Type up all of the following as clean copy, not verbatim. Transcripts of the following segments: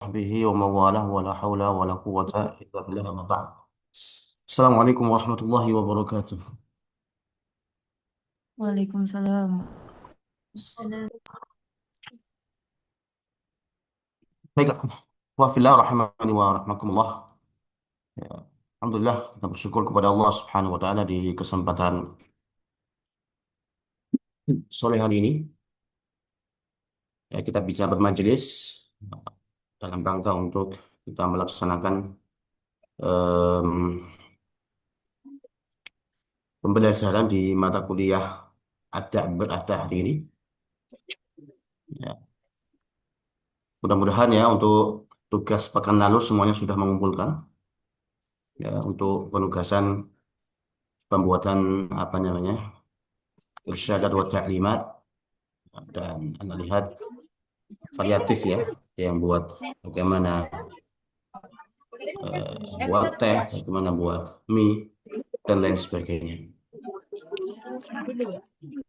وصحبه ومن والاه ولا حول ولا قوة إلا بالله ما بعد. السلام عليكم ورحمة الله وبركاته. Waalaikumsalam. Baiklah, wa fillah rahimani wa rahmakumullah. Ya, Alhamdulillah kita bersyukur kepada Allah Subhanahu wa taala di kesempatan sore hari ini ya, kita bisa bermajelis dalam rangka untuk kita melaksanakan em, pembelajaran di mata kuliah Ada berada hari ini. Ya, mudah-mudahan ya untuk tugas pekan lalu semuanya sudah mengumpulkan ya untuk penugasan pembuatan apa namanya irsyadat wa ta'limat, dan anda lihat variatif ya yang buat bagaimana buat teh, bagaimana buat mie dan lain sebagainya.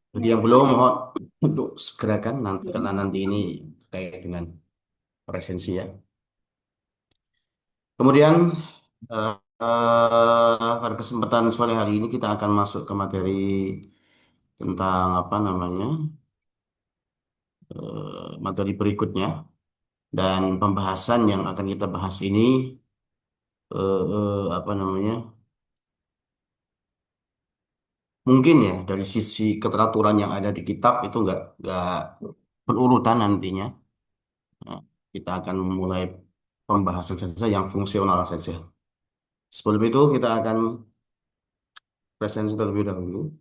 Jadi yang belum mohon untuk segerakan nanti karena nanti ini terkait dengan presensi ya. Kemudian pada kesempatan sore hari ini kita akan masuk ke materi tentang apa namanya materi berikutnya, dan pembahasan yang akan kita bahas ini apa namanya mungkin ya dari sisi keteraturan yang ada di kitab itu nggak berurutan nantinya. Nah, kita akan memulai pembahasan saja yang fungsional saja. Sebelum itu kita akan presentasi terlebih dahulu.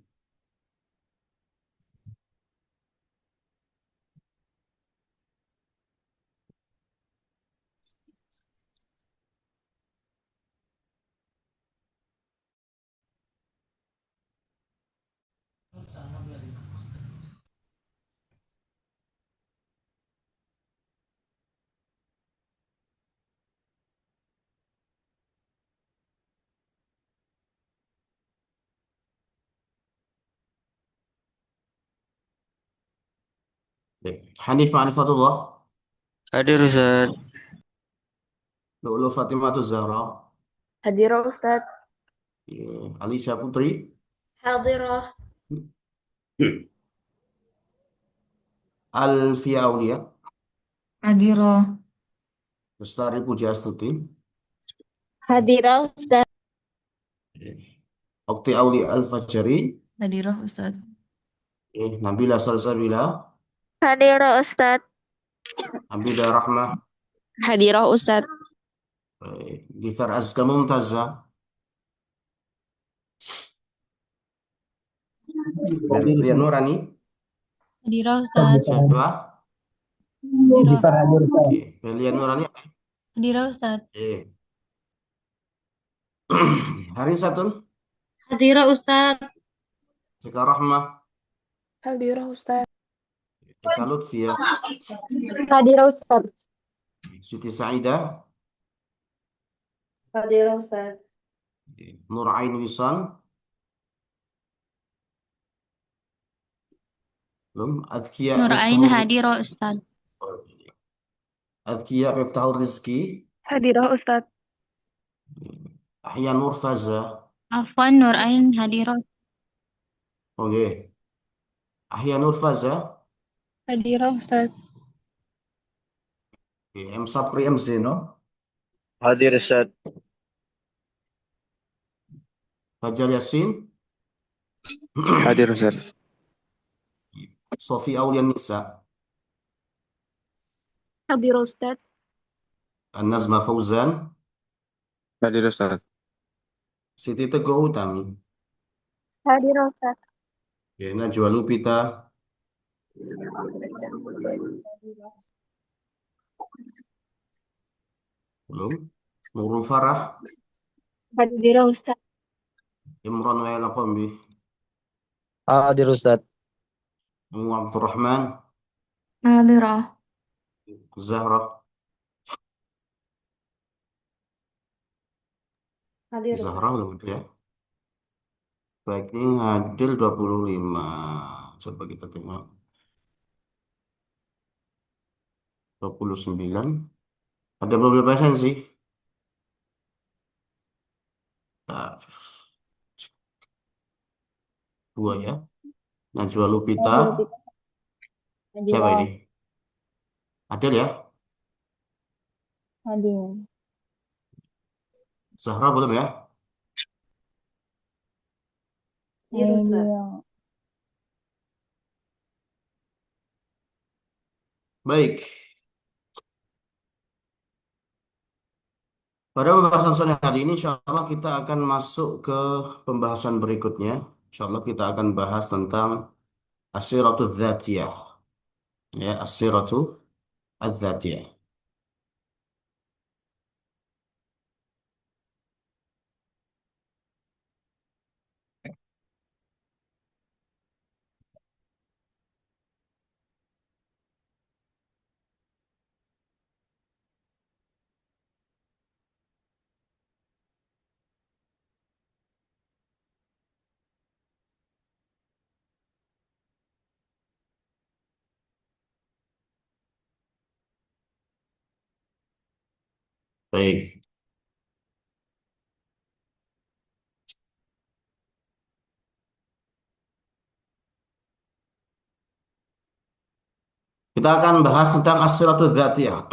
Baik. Hanif Ma'rifatullah, Hadir Ustaz. Lu'lu Fatimatul Zahra, Hadirah Ustadz. Alicia Putri, Hadirah. Alfia Aulia, Hadirah. Lestari Pujiastuti, Hadirah Ustaz. Okti Aulia Al-Fajri, Hadirah Ustadz. Nabila Salsabila, Hadirah Ustaz. Abidah Rahmah, Hadirah Ustaz. Gifar Azka Mumtazah, Berlian Nurani, Hadirah Ustadz. siapa? Hadirah. Oke, Berlian Nurani. Hadirah Ustadz. Eh, Harisatun, Hadirah Ustadz. Zika Rahmah, Hadirah Ustaz. Eka Lutfia, Hadirah Ustaz. Siti Saidah, Hadirah Ustadz. Nur Ain Wisan, belum, Adkia Nur Ain Miftahul Rizki, Hadiro Ustaz. Adkia Miftahul Rizki, Hadirah Ustaz. Ahya Nur Faza, Afwan Nur Ain Hadiro. oke, Ahya Nur Faza, Hadiro Ustaz. oke, M Sapri M Zeno, Hadir Ustaz. Fajar Yasin, Hadir Ustaz. Sofi Aulian Nisa, Hadirah Ustaz. Nazma Fauzan, Hadir Ustaz. Siti Teguh Utami, Hadirah Ustaz. Najwa Lupita, belum, Nurul Farah, Hadirah Ustaz. Imran Waila Qombi, Hadir Ustaz. Abdurrahman, Hadirah. Zahra, Hadirah Zahra Ustadz. belum ada ya. Baik, ini hadir 25. Coba kita tengok. 29. Ada beberapa persen sih. Nah, dua ya. Najwa Lupita. Hadi Rupita. Siapa Nadira. ini? Adel ya. Hadi. Zahra belum ya. Hadir Ustaz. Baik. Pada pembahasan sore hari ini, insya Allah kita akan masuk ke pembahasan berikutnya. Insya Allah kita akan bahas tentang As-Siratu Dzatiyah. Ya, As-Siratu Adzatiyah. Baik. Kita akan bahas tentang As-Siratu Dzatiyah.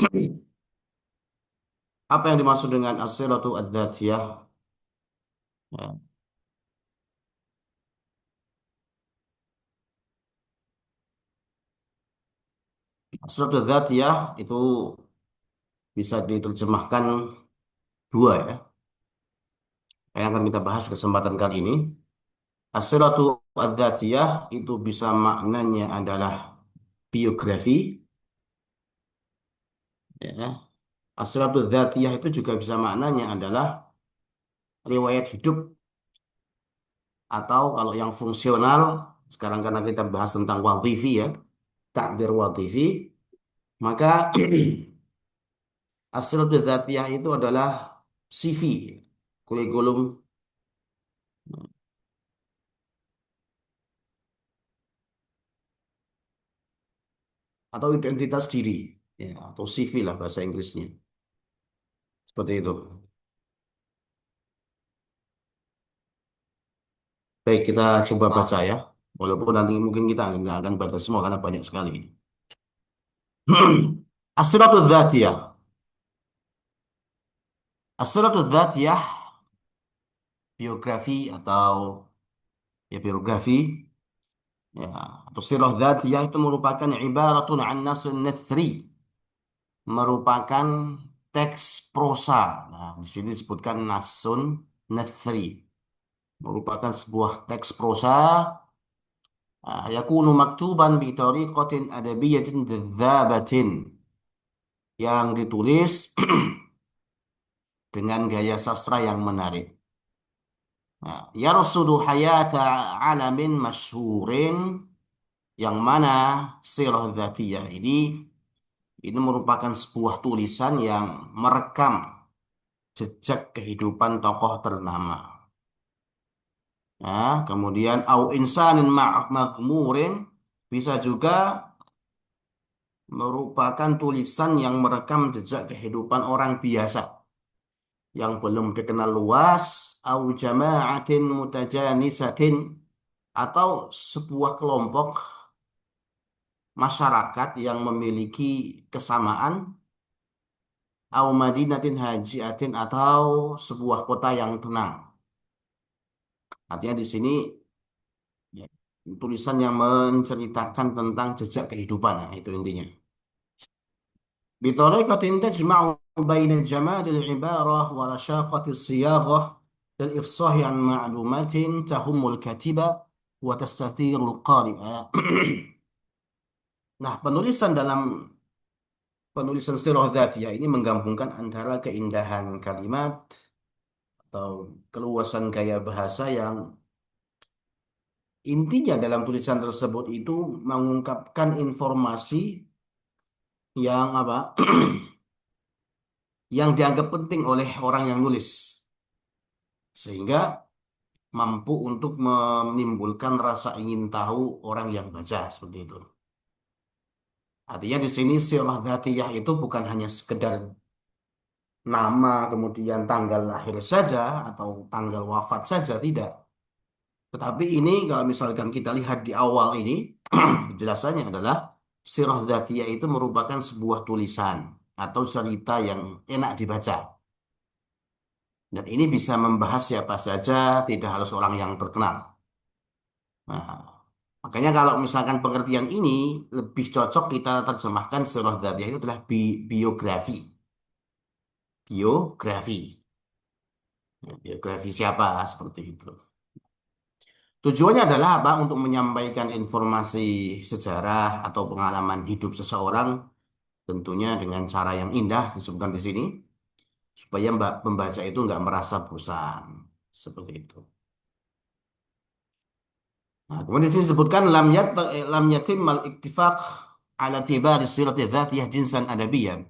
Apa yang dimaksud dengan As-Siratu Adzatiyah? Ya. As-Siratu Dzatiyah itu bisa diterjemahkan dua ya. Yang akan kita bahas kesempatan kali ini. As-Siratu Adzatiyah itu bisa maknanya adalah biografi. Ya. As-Siratu Dzatiyah itu juga bisa maknanya adalah riwayat hidup atau kalau yang fungsional, sekarang karena kita bahas tentang wadhifi ya, takbir wadhifi, maka As-Siratu Dzatiyah itu adalah CV, kurikulum atau identitas diri, ya, atau CV lah bahasa Inggrisnya. Seperti itu. Baik, kita coba baca ya. Walaupun nanti mungkin kita nggak akan baca semua karena banyak sekali. As-Siratu Dzatiyah. As-Siratu Dzatiyah, biografi atau ya biografi, ya, atau sirah dzatiyah itu merupakan ibaratun an nasun nathri, merupakan teks prosa. Nah, di sini disebutkan nasun nathri, merupakan sebuah teks prosa, yakunu maktuban bi tariqatin adabiyatin dzadzabatin, yang ditulis dengan gaya sastra yang menarik. Nah, yarsudu hayata alamin masyhurin, yang mana sirah dzatiyah ini merupakan sebuah tulisan yang merekam jejak kehidupan tokoh ternama. Nah, kemudian au insanin makmurin bisa juga merupakan tulisan yang merekam jejak kehidupan orang biasa yang belum dikenal luas, au jama'atin mutajanisatin, atau sebuah kelompok masyarakat yang memiliki kesamaan, au madinatin hajiatin, atau sebuah kota yang tenang. Artinya di sini ya, tulisan yang menceritakan tentang jejak kehidupan, nah, itu intinya. Bitorikatin tajma'u baina jamalil ibarah wa rasyaqatis siyaghah dan ifsahi an ma'lumatin tahumul katiba wa tastathirul qari'a. Nah, penulisan sirah dzatiyah ini menggabungkan antara keindahan kalimat atau keluasan gaya bahasa yang intinya dalam tulisan tersebut itu mengungkapkan informasi yang apa? Yang dianggap penting oleh orang yang nulis, sehingga mampu untuk menimbulkan rasa ingin tahu orang yang baca seperti itu. Artinya di sini sirah dzatiyah itu bukan hanya sekedar nama, kemudian tanggal lahir saja atau tanggal wafat saja, tidak. Tetapi ini kalau misalkan kita lihat di awal ini, penjelasannya adalah Sirah Dzatiyah itu merupakan sebuah tulisan atau cerita yang enak dibaca. Dan ini bisa membahas siapa saja, tidak harus orang yang terkenal. Nah, makanya kalau misalkan pengertian ini lebih cocok kita terjemahkan Sirah Dzatiyah itu adalah biografi. Biografi. Ya, biografi siapa seperti itu. Tujuannya adalah apa? Untuk menyampaikan informasi sejarah atau pengalaman hidup seseorang, tentunya dengan cara yang indah disebutkan di sini, supaya pembaca itu nggak merasa bosan, seperti itu. Nah, kemudian di sini disebutkan lam yatim al iktifaq ala tibari sirati dzatiyah jinsan adabiyan.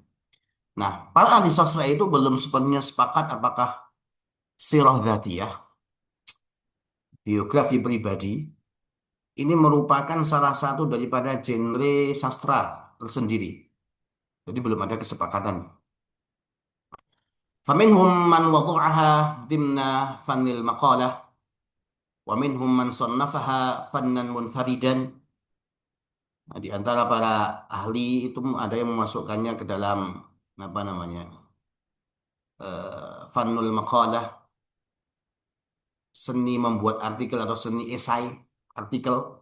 Nah, para ahli sastra itu belum sepenuhnya sepakat apakah sirah dzatiyah, biografi pribadi, ini merupakan salah satu daripada genre sastra tersendiri. Jadi belum ada kesepakatan. Faminhum man wada'aha dimna fanil maqalah wa minhum man sannafaha fannan munfaridan. Nah, di antara para ahli itu ada yang memasukkannya ke dalam apa namanya? Fannul maqalah, seni membuat artikel atau seni esai, artikel.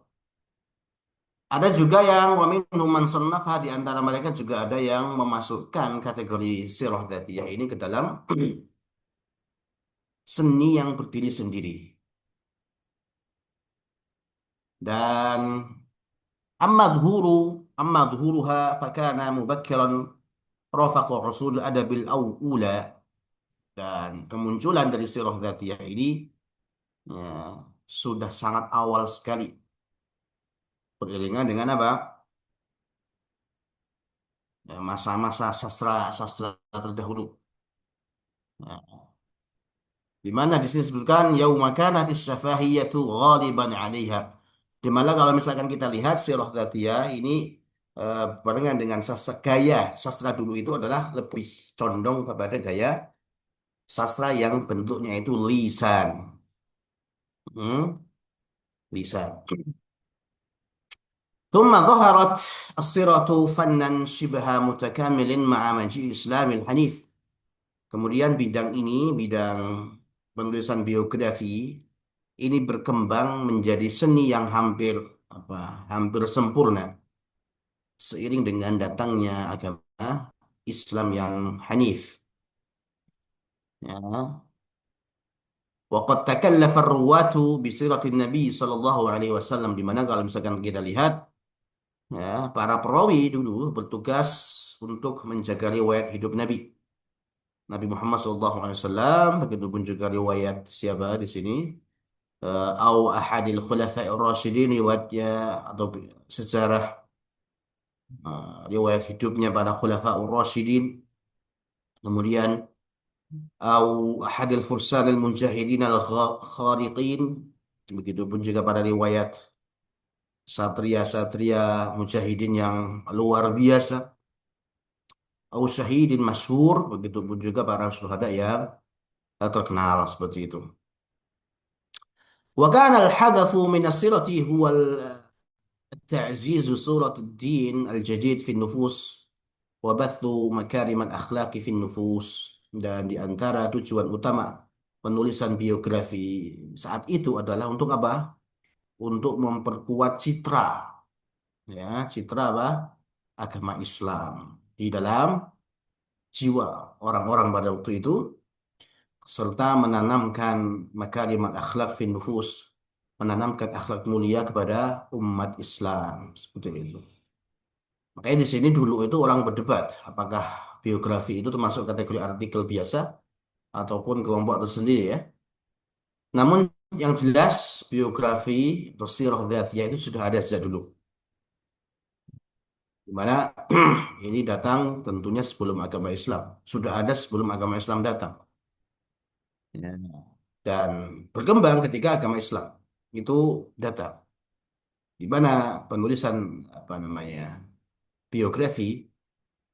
Ada juga yang wa minhum man sannafaha, di antara mereka juga ada yang memasukkan kategori sirah dzatiyah ini ke dalam seni yang berdiri sendiri. Dan amma dhuhuruha fakana mubakkiran rafaqa rasul adabil ula, dan kemunculan dari sirah dzatiyah ini ya, sudah sangat awal sekali beriringan dengan apa? Ya, masa-masa sastra sastra terdahulu. Ya, di mana di sini disebutkan yauma kanatis syafahiyatu ghaliban 'alaiha. Di mana kalau misalkan kita lihat sirah dzatiyah ini barengan dengan gaya sastra dulu itu adalah lebih condong kepada gaya sastra yang bentuknya itu lisan. Hmm, lisan. ثم ظهرت السيرة فنا شبه متكامل مع مجيء الإسلام الحنيف. Kemudian bidang penulisan biografi ini berkembang menjadi seni yang hampir sempurna seiring dengan datangnya agama Islam yang Hanif. Ya. Waqad takallafa ar-ruwatu bi siratin Nabi sallallahu alaihi wasallam, di mana kalau misalkan kita lihat ya, para perawi dulu bertugas untuk menjaga riwayat hidup Nabi. Nabi Muhammad sallallahu alaihi wasallam, begitu pun juga riwayat siapa di sini? Au ahadil khulafa'ir rasyidin, riwayatnya atau sejarah riwayat hidupnya para khulafa'ur rasyidin. Kemudian au ahadil fursanil mujahidin al-khariqin, begitupun juga pada riwayat satria-satria mujahidin yang luar biasa, au syahidin masyhur, begitupun juga para syuhada yang terkenal seperti itu. Wa kana al-hadathu min as-sirati huwa تعزيز صورة الدين الجديد في النفوس وبث مكارم الأخلاق في النفوس. Dan di antara tujuan utama penulisan biografi saat itu adalah untuk apa? Untuk memperkuat citra, ya, citra apa? Agama Islam di dalam jiwa orang-orang pada waktu itu, serta menanamkan makarimat akhlak fin nufus, menanamkan akhlak mulia kepada umat Islam seperti itu. Makanya di sini dulu itu orang berdebat apakah biografi itu termasuk kategori artikel biasa ataupun kelompok tersendiri ya. Namun yang jelas biografi atau sirah dzatiyah itu sudah ada sejak dulu. Di mana ini datang tentunya sebelum agama Islam. Sudah ada sebelum agama Islam datang. Ya. Dan berkembang ketika agama Islam itu datang. Di mana penulisan apa namanya biografi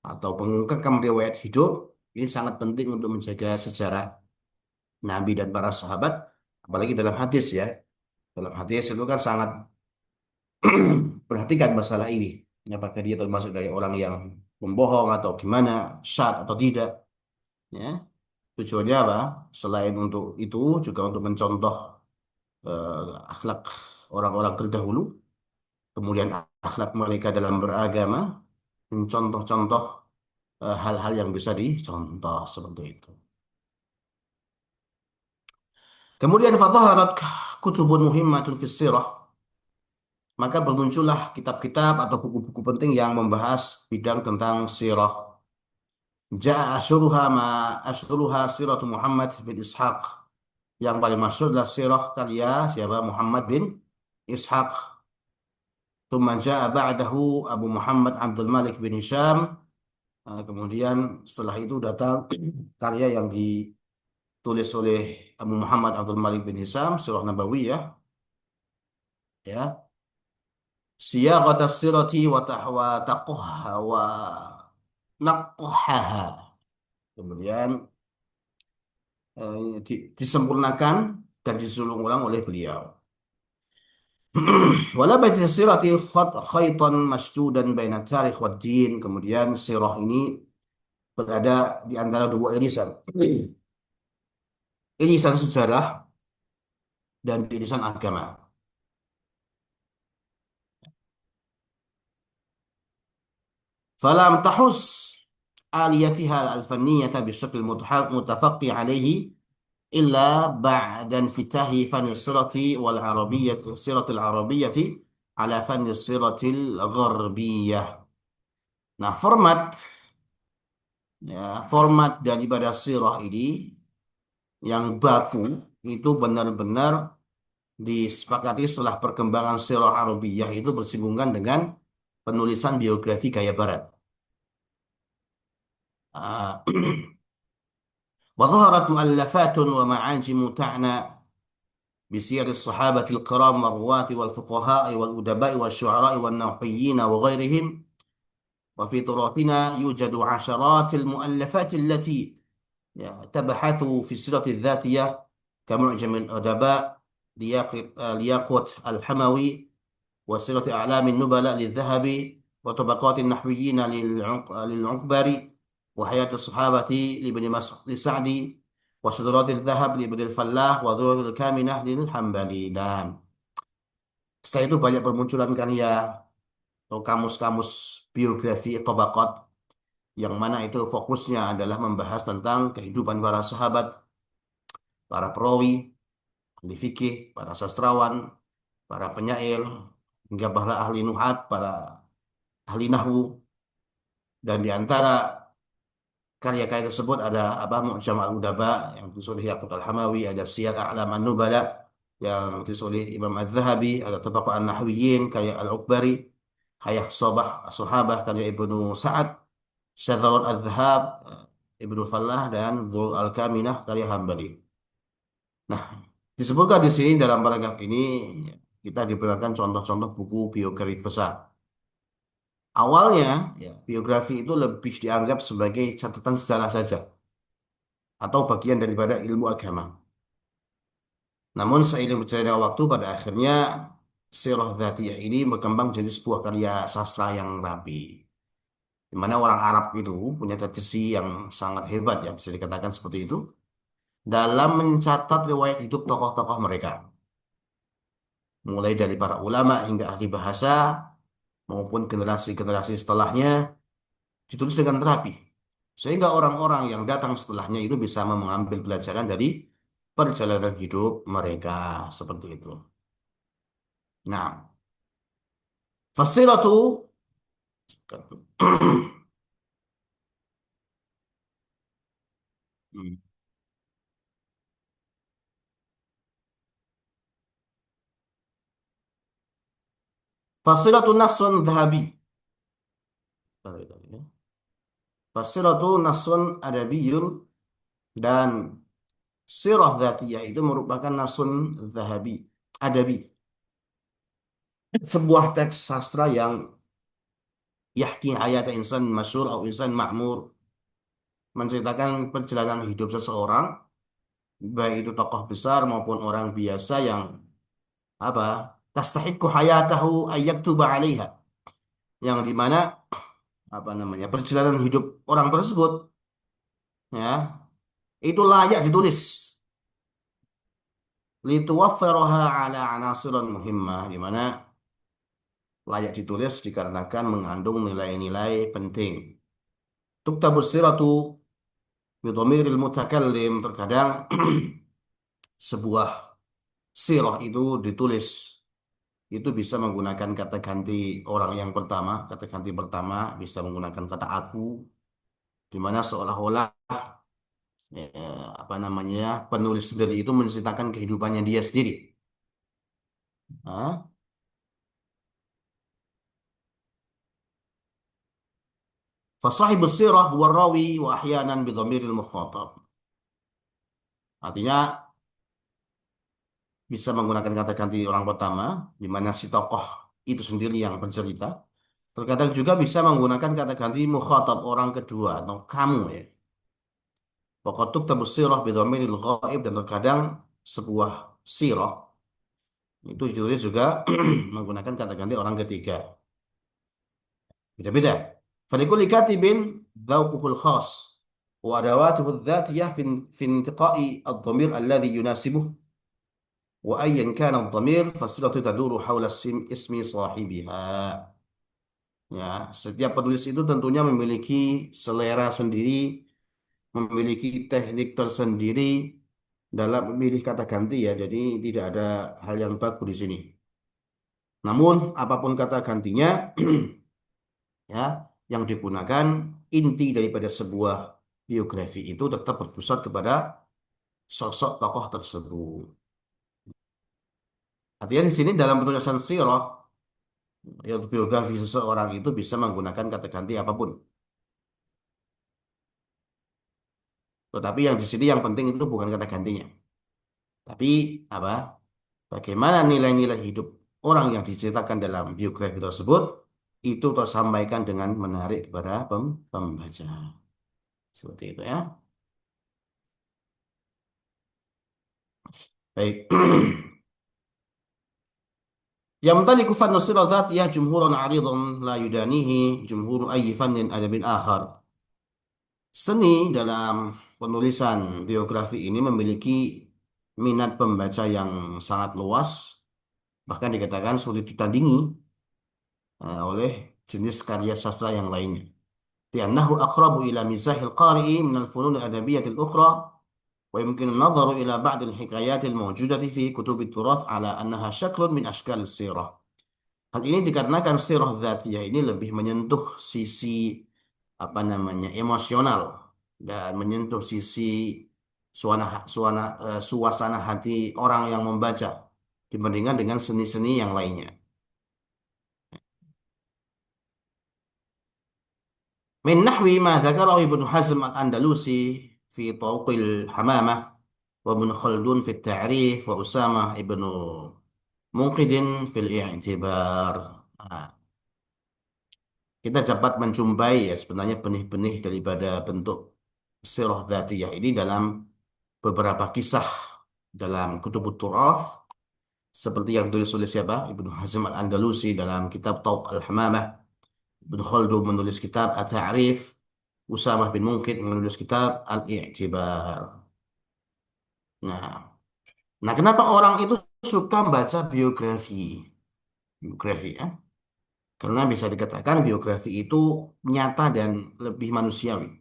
atau pengungkapan riwayat hidup Ini sangat penting untuk menjaga sejarah Nabi dan para sahabat, apalagi dalam hadis ya. Dalam hadis itu kan sangat perhatikan masalah ini. Apakah dia termasuk dari orang yang membohong atau gimana, syad atau tidak. Ya. Tujuannya apa? Selain untuk itu juga untuk mencontoh akhlak orang-orang terdahulu, kemudian akhlak mereka dalam beragama, mencontoh-contoh hal-hal yang bisa dicontoh seperti itu. Kemudian fadhaharat kutubun muhimmatun fis sirah, maka bermuncullah kitab-kitab atau buku-buku penting yang membahas bidang tentang sirah. Ja'a asyruha siratu Muhammad bin Ishaq. Yang paling masyhur adalah sirah karya siapa? Muhammad bin Ishaq. Tsumma ja'a ba'dahu Abu Muhammad Abdul Malik bin Hisham. Kemudian setelah itu datang karya yang ditulis oleh Abu Muhammad Abdul Malik bin Hisham, Sirah Nabawiyah, ya. Siyaqat as-sirati wa taqahha wa naqahaha. Kemudian disempurnakan dan disusun ulang oleh beliau. Wala baiti sirati khaitan masdudan baina tarikh wad din. Kemudian sirah ini berada di antara dua irisan. Irisan sejarah dan irisan agama. Falam tahus aliyatiha al-fanniyata bisyakl mutafaqi alaihi illa ba'da infitahi fanni sirati wal arabiyyati siratil arabiyyati ala fanni siratil gharbiyah. Nah, format daripada sirah ini yang baku itu benar-benar disepakati setelah perkembangan sirah Arabiyah itu bersinggungan dengan penulisan biografi gaya barat. Ah, وظهرت مؤلفات ومعاجم تعنى بسير الصحابة الكرام والرواة والفقهاء والأدباء والشعراء والنحويين وغيرهم. وفي تراثنا يوجد عشرات المؤلفات التي تبحث في السيرة الذاتية كمعجم الأدباء لياقوت الحموي وسيرة أعلام النبلاء للذهبي وطبقات النحويين للعقبري وحياة الصحابة لابن مسعود لسعدي وشذرات الذهب لابن الفلاح وذرر الكامنة للحنبلي. Dan setelah itu banyak bermunculan karya atau kamus-kamus biografi tabaqat yang mana itu fokusnya adalah membahas tentang kehidupan para sahabat, para perawi, ahli fikih, para sastrawan, para penyair, hingga bahla ahli nuhat, para ahli nahwu. Dan di antara karya-karya tersebut ada apa Mu'jam al-Udaba yang ditulis oleh Yaqut al-Hamawi, ada Siyar A'lam an-Nubala yang ditulis oleh Imam Az-Zahabi, ada Tabaqat an-Nahwiyin karya Al-Ukbari, Hayah Sabah As-Sahabah karya Ibnu Sa'ad, Syadharat Az-Zahab Ibnu Fallah, dan Dhul Al-Kaminah karya Hambali. Nah, disebutkan di sini dalam paragraf ini kita diberikan contoh-contoh buku biografi besar. Awalnya, ya, biografi itu lebih dianggap sebagai catatan sejarah saja atau bagian daripada ilmu agama. Namun seiring berjalannya waktu, pada akhirnya Sirah Dzatiyah ini berkembang menjadi sebuah karya sastra yang rapi. Di mana orang Arab itu punya tradisi yang sangat hebat, ya bisa dikatakan seperti itu, dalam mencatat riwayat hidup tokoh-tokoh mereka. Mulai dari para ulama hingga ahli bahasa maupun generasi-generasi setelahnya ditulis dengan rapi. Sehingga orang-orang yang datang setelahnya itu bisa mengambil pelajaran dari perjalanan hidup mereka seperti itu. Nah, fasilatu fasilatu nasun dhahabi. Fasilatu nasun adabiyun, dan sirah dzatiyah itu merupakan nasun dhahabi, adabi. Sebuah teks sastra yang yahki hayat insan masyhur atau insan ma'mur, menceritakan perjalanan hidup seseorang, baik itu tokoh besar maupun orang biasa yang apa tastahiqu hayatahu ayyaktuba 'alaiha, yang dimana apa namanya perjalanan hidup orang tersebut ya itu layak ditulis lituwaffiraha ala anasiran muhimmah, di mana layak ditulis dikarenakan mengandung nilai-nilai penting. Tuktabus siratu bidhamiril mutakallim, terkadang sebuah sirah itu ditulis itu bisa menggunakan kata ganti orang yang pertama. Kata ganti pertama bisa menggunakan kata aku, di mana seolah-olah apa namanya penulis sendiri itu menceritakan kehidupannya dia sendiri. Hah? Fasahibus sirah huwa rawi wa ahyanan bidhamiril mukhatab. Artinya bisa menggunakan kata ganti orang pertama, di mana si tokoh itu sendiri yang bercerita. Terkadang juga bisa menggunakan kata ganti mukhatab, orang kedua atau kamu ya. Waqatuk tabusirah bidhamiril ghaib, dan terkadang sebuah sirah itu ditulis juga menggunakan kata ganti orang ketiga. Beda-beda. Falikulli katibin dzauquhul khas wa adawatuhu dzatiyah fi intiqa'i ad-dhamir alladhi yunasibuh wa ayyan kana ad-dhamir fasilatu taduru hawla ismi sahibiha. Ya, setiap penulis itu tentunya memiliki selera sendiri, memiliki teknik tersendiri dalam memilih kata ganti ya. Jadi tidak ada hal yang baku di sini. Namun apapun kata gantinya ya yang digunakan, inti daripada sebuah biografi itu tetap berpusat kepada sosok tokoh tersebut. Artinya di sini dalam penulisan sirah yaitu biografi seseorang itu bisa menggunakan kata ganti apapun. Tetapi yang di sini yang penting itu bukan kata gantinya, tapi apa? Bagaimana nilai-nilai hidup orang yang diceritakan dalam biografi tersebut itu tersampaikan dengan menarik kepada pembaca. Seperti itu ya. Baik. Yamtaliku fannu sirah dzatiyah jumhurun 'aridan la yudanihi jumhur ayyi fannin adabin akhar. Seni dalam penulisan biografi ini memiliki minat pembaca yang sangat luas, bahkan dikatakan sulit ditandingi oleh jenis karya sastra yang lainnya. Li'annahu aqrabu ila mizahil qari'i min al-funun al-adabiyyah al-ukhra wa yumkinu an-nadharu ila ba'd al-hikayat al-mawjudati fi kutub at-turath ala annaha syaklun min ashkal as-sirah. Hal ini dikarenakan sirah dzatiyah ini lebih menyentuh sisi apa namanya emosional dan menyentuh sisi suasana hati orang yang membaca dibandingkan dengan seni-seni yang lainnya. Min nahwi ma dzakarahu Ibnu Hazm al-Andalusi fi Tawqil Hamamah wa Ibnu Khaldun fi Ta'rif wa Usamah ibnu Munqidin fil I'tibar. Nah, kita dapat menjumpai ya sebenarnya benih-benih daripada bentuk sirah dzatiyah ini dalam beberapa kisah dalam Kutubut Turath, seperti yang ditulis oleh siapa? Ibnu Hazm al-Andalusi dalam kitab Tawq al-Hamamah, Ibnu Khaldun menulis kitab At-Ta'rif, Usamah bin Munqidh menulis kitab Al-I'tibar. Nah, nah, kenapa orang itu suka membaca biografi? Biografi ya? Karena bisa dikatakan biografi itu nyata dan lebih manusiawi.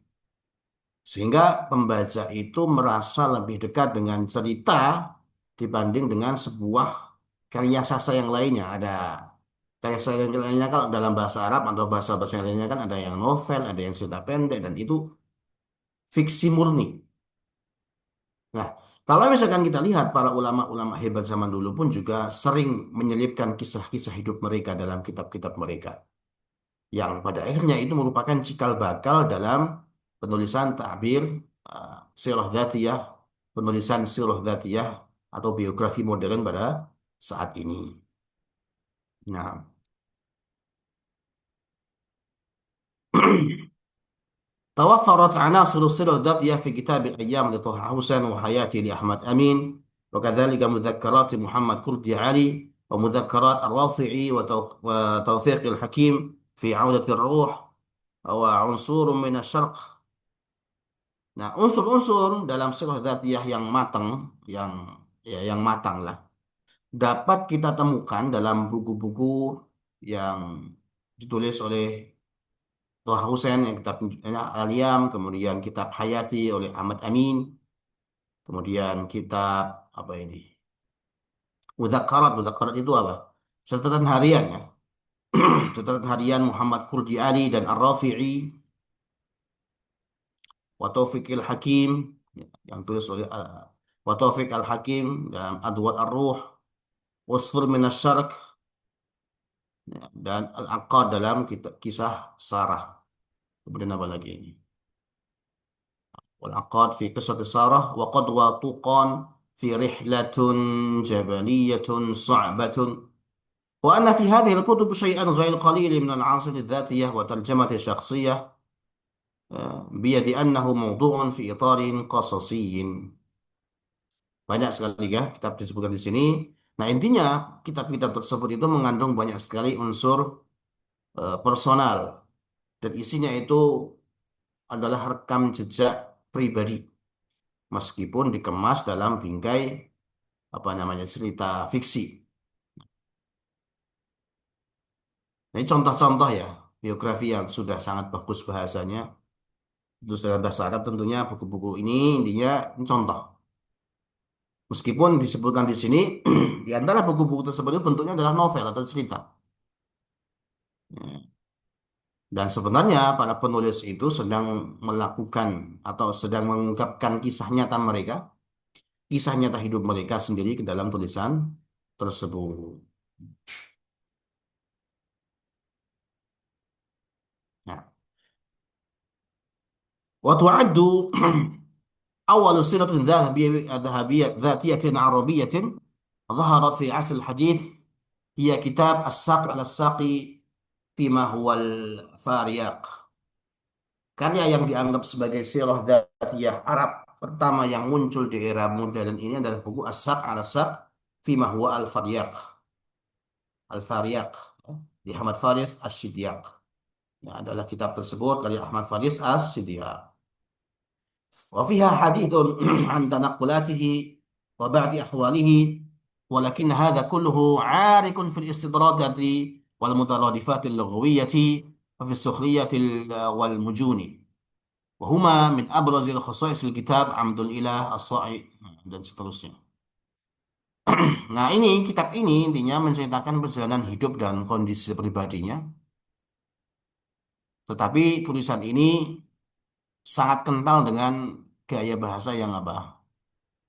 Sehingga pembaca itu merasa lebih dekat dengan cerita dibanding dengan sebuah karya sastra yang lainnya. Ada karya sastra yang lainnya kalau dalam bahasa Arab atau bahasa-bahasa yang lainnya kan ada yang novel, ada yang cerita pendek, dan itu fiksi murni. Nah, kalau misalkan kita lihat para ulama-ulama hebat zaman dulu pun juga sering menyelipkan kisah-kisah hidup mereka dalam kitab-kitab mereka, yang pada akhirnya itu merupakan cikal bakal dalam penulisan ta'bir uh, sirah dzatiyah, penulisan sirah dzatiyah atau biografi modern pada saat ini. Nah, توفرت عناصر السيرة الذاتية في كتاب الأيام لطه حسين وحياتي لأحمد أمين، وكذلك مذكرات محمد كردي علي، ومذكرات الرافعي وتوفيق الحكيم في عودة الروح، وعنصر من الشرق. Nah, unsur-unsur dalam sirah dzatiyah yang matang, yang yang matang lah, dapat kita temukan dalam buku-buku yang ditulis oleh Toha Hussein, yang kitab Al-Yam, kemudian kitab Hayati oleh Ahmad Amin, kemudian kitab apa ini? Mudzakkaraat. Mudzakkaraat itu apa? Catatan harian ya. Catatan harian Muhammad Kurdi Ali dan Ar-Rafi'i, wa Taufiqil Hakim, yang tulis oleh wa Taufiq Al-Hakim dalam Adwat Ar-Ruh, Wasfur Minasy-Syarq, ya, dan Al-Aqad dalam kitab kisah Sarah. Kemudian apa lagi ini? والعقاد في قصة سارة، وقدوة طوقان في رحلة جبلية صعبة. وأن في هذه الكتب شيئا غير قليل من العناصر الذاتية وترجمة شخصية، بيد أنه موضوع في إطار قصصي. Banyak sekali ya kitab disebutkan di sini. Nah, intinya kitab-kitab tersebut itu mengandung banyak sekali unsur personal, dan isinya itu adalah rekam jejak pribadi, meskipun dikemas dalam bingkai apa namanya cerita fiksi. Nah, ini contoh-contoh ya biografi yang sudah sangat bagus bahasanya. Itu dalam bahasa Arab tentunya buku-buku ini intinya ini contoh. Meskipun disebutkan di sini di antara buku-buku tersebut itu bentuknya adalah novel atau cerita. Ya. Dan sebenarnya para penulis itu sedang melakukan atau sedang mengungkapkan kisah nyata mereka, kisah nyata hidup mereka sendiri ke dalam tulisan tersebut. Nah, وتعد أول سيرة ذهبية ذاتية عربية ظهرت في عصر الحديث هي كتاب الساق على الساق فيما هو الفارياق. Karya yang dianggap sebagai sirah dzatiyah Arab pertama yang muncul di era modern ini adalah buku As-Saq ala Saq fima huwa al-Faryaq. Al-Faryaq di Ahmad Faris As-Sidyaq. Ya, adalah kitab tersebut karya Ahmad Faris As-Sidyaq. وفيها حديث عن تنقلاته وبعد أحواله، ولكن هذا كله عارك في الاستطرادات والمترادفات اللغوية وفي السخرية والمجون، وهما من أبرز الخصائص الكتاب عمد الإله الصائي dan seterusnya. Nah, ini kitab ini intinya menceritakan perjalanan hidup dan kondisi pribadinya, tetapi tulisan ini sangat kental dengan gaya bahasa yang apa?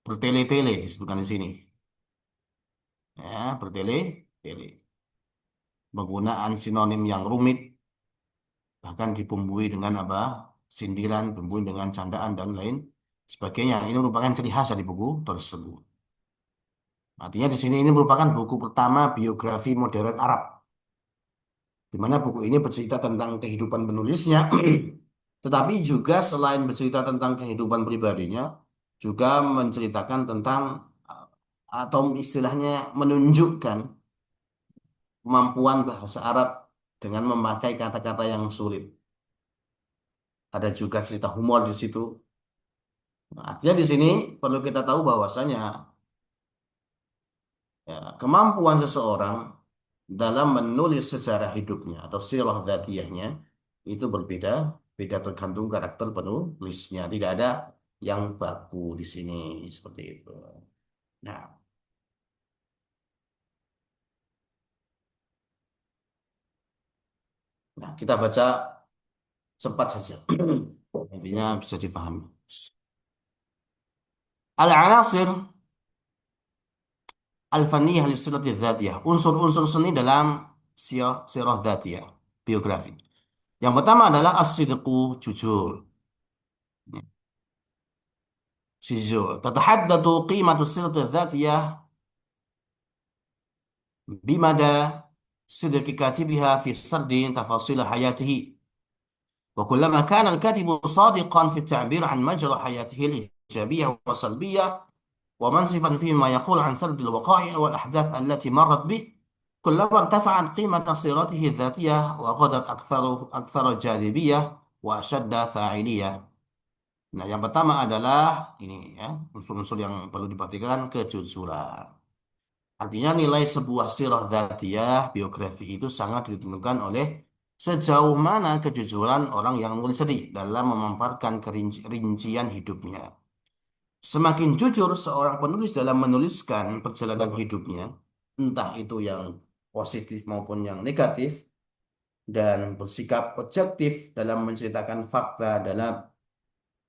Bertele-tele disebutkan di sini. Ya, bertele-tele. Penggunaan sinonim yang rumit, bahkan dibumbui dengan apa? Sindiran, dibumbui dengan candaan dan lain sebagainya. Ini merupakan ciri khas dari buku tersebut. Artinya di sini ini merupakan buku pertama biografi modern Arab, di mana buku ini bercerita tentang kehidupan penulisnya, tetapi juga selain bercerita tentang kehidupan pribadinya, juga menceritakan tentang atau istilahnya menunjukkan kemampuan bahasa Arab dengan memakai kata-kata yang sulit. Ada juga cerita humor di situ. Nah, artinya di sini perlu kita tahu bahwasanya ya, kemampuan seseorang dalam menulis sejarah hidupnya atau sirah dzatiyahnya itu berbeda, beda tergantung karakter penulisnya. Tidak ada yang baku di sini seperti itu. Nah, kita baca cepat saja. Intinya bisa dipahami. Al-anasir al-faniyah li-sirati dzatiyah. Unsur-unsur seni dalam sirah dzatiyah, biografi. Yang pertama adalah as-sidqu, jujur. Jujur. Tatahaddatsu qimatu sirati dzatiyah bimada sidqi katibiha fi sardi tafasil hayatihi وكلما كان الكاتب صادقا في التعبير عن مجرى حياته الإيجابية والسلبية ومنصفا فيما يقول عن سرد الوقائع والأحداث التي مرت به، كلما ارتفعت قيمة سيرته الذاتية وغدت أكثر جاذبية وأشد فاعلية. Nah, yang pertama adalah ini ya, unsur-unsur yang perlu diperhatikan kejujuran. Artinya nilai sebuah sirah dzatiyah, biografi itu sangat ditentukan oleh sejauh mana kejujuran orang yang menulis tadi dalam memaparkan rincian hidupnya. Semakin jujur seorang penulis dalam menuliskan perjalanan hidupnya, entah itu yang positif maupun yang negatif, dan bersikap objektif dalam menceritakan fakta, dalam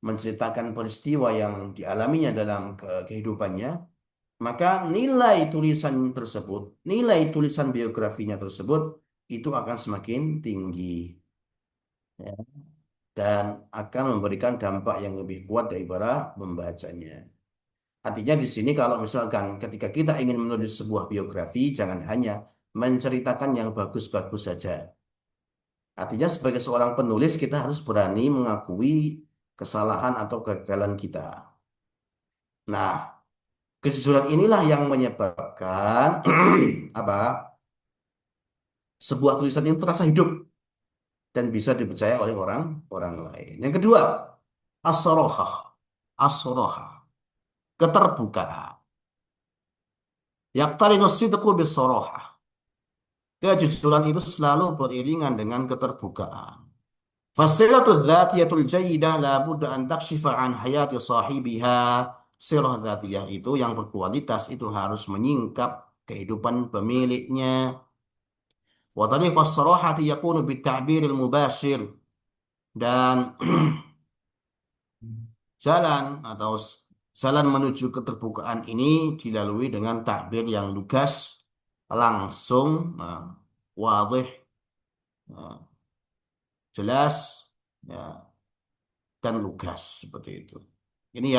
menceritakan peristiwa yang dialaminya dalam kehidupannya, maka nilai tulisan tersebut, nilai tulisan biografinya tersebut itu akan semakin tinggi, ya, dan akan memberikan dampak yang lebih kuat daripada membacanya. Artinya di sini kalau misalkan ketika kita ingin menulis sebuah biografi, jangan hanya menceritakan yang bagus-bagus saja. Artinya sebagai seorang penulis kita harus berani mengakui kesalahan atau kegagalan kita. Nah, kejujuran inilah yang menyebabkan apa? Sebuah tulisan itu terasa hidup dan bisa dipercaya oleh orang lain. Yang kedua, as-sarahah. As-sarahah, keterbukaan. Yaqtarinu sidqu bis-sarahah. Kejujuran itu selalu beriringan dengan keterbukaan. Fasiratul dzatiyatul jayyidah la budda an takshifa an hayati sahibiha. Sirah dzatiyah itu yang berkualitas itu harus menyingkap kehidupan pemiliknya. Wa tariqas sarahati yakunu bitta'biril mubashir, dan jalan atau jalan menuju keterbukaan ini dilalui dengan takbir yang lugas, langsung, wadih, jelas, ya, dan lugas seperti itu. Ini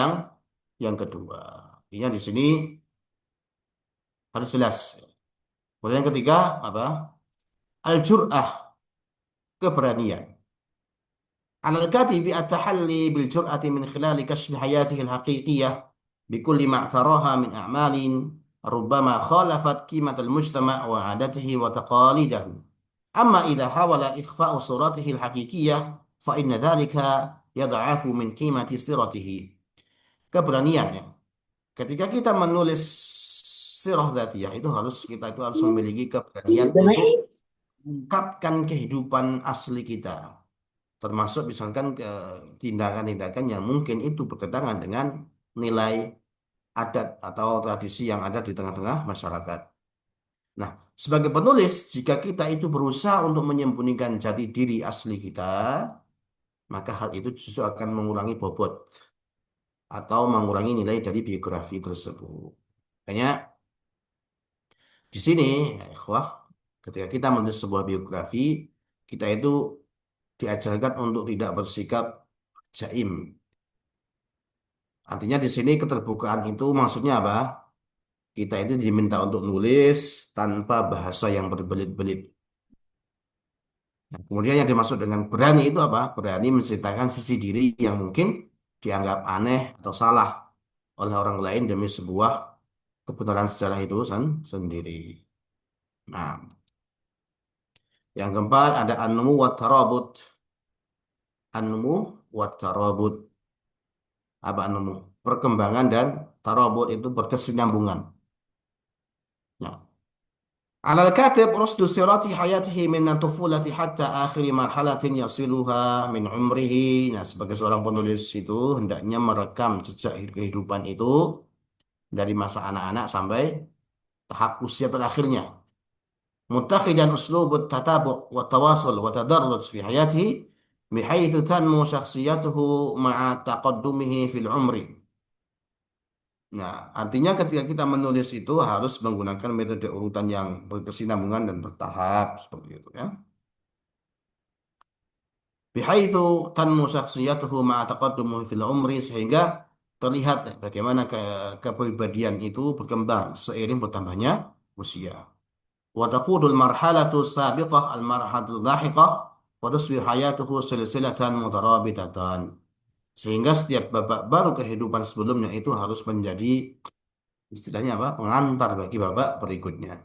yang kedua. Artinya di sini harus jelas. Kemudian yang ketiga apa? Al-jur'ah, keberanian. Al-katibi at-tahalli bil jur'ati min khilali kashfi hayatihi al-haqiqiyah bikulli ma taraha min a'malin rubbama khalafat qimat al-mujtama' wa 'adatihi wa taqalidahu. Amma idza hawala ikhfa'u suratihi al-haqiqiyah fa inna dhalika yad'afu min qimati siratihi. Keberanian ya. Ketika kita menulis sirah dzatiyah kita itu harus memiliki keberanian untuk mengungkapkan kehidupan asli kita, termasuk misalkan ke tindakan-tindakan yang mungkin itu bertentangan dengan nilai adat atau tradisi yang ada di tengah-tengah masyarakat. Nah, sebagai penulis, jika kita itu berusaha untuk menyembunyikan jati diri asli kita, maka hal itu justru akan mengurangi bobot atau mengurangi nilai dari biografi tersebut. Makanya di sini, ya ikhwah, ketika kita menulis sebuah biografi, kita itu diajarkan untuk tidak bersikap jaim. Artinya di sini keterbukaan itu maksudnya apa? Kita itu diminta untuk nulis tanpa bahasa yang berbelit-belit. Nah, kemudian yang dimaksud dengan berani itu apa? Berani menceritakan sisi diri yang mungkin dianggap aneh atau salah oleh orang lain demi sebuah kebenaran sejarah itu sendiri. Nah, yang keempat ada an-numu wat tarabut. An-numu wat tarabut. Apa an-numu? Perkembangan dan tarabut itu berkesinambungan. Nah, alal katib rusdu sirati hayatihi min tufulati hatta akhir marhalatin yasiluha min umrihi. Nah, sebagai seorang penulis itu hendaknya merekam jejak kehidupan itu dari masa anak-anak sampai tahap usia terakhirnya. Mutakhidan uslubut tatabu' wa tawasul wa tadarruj fi hayatihi bihaitsu tanmu syakhsiyatuhu ma'a taqaddumihi fil umri. Nah, artinya ketika kita menulis itu harus menggunakan metode urutan yang berkesinambungan dan bertahap seperti itu ya. Bihaitsu tanmu syakhsiyatuhu ma'a taqaddumihi fil umri, sehingga terlihat bagaimana kepribadian itu berkembang seiring bertambahnya usia. Wa taqudul marhalatu sabiqah al marhalatul lahiqah wa tusbih hayatuhu silsilatan mutarabitatan. Sehingga setiap babak baru kehidupan sebelumnya itu harus menjadi istilahnya apa? Pengantar bagi babak berikutnya.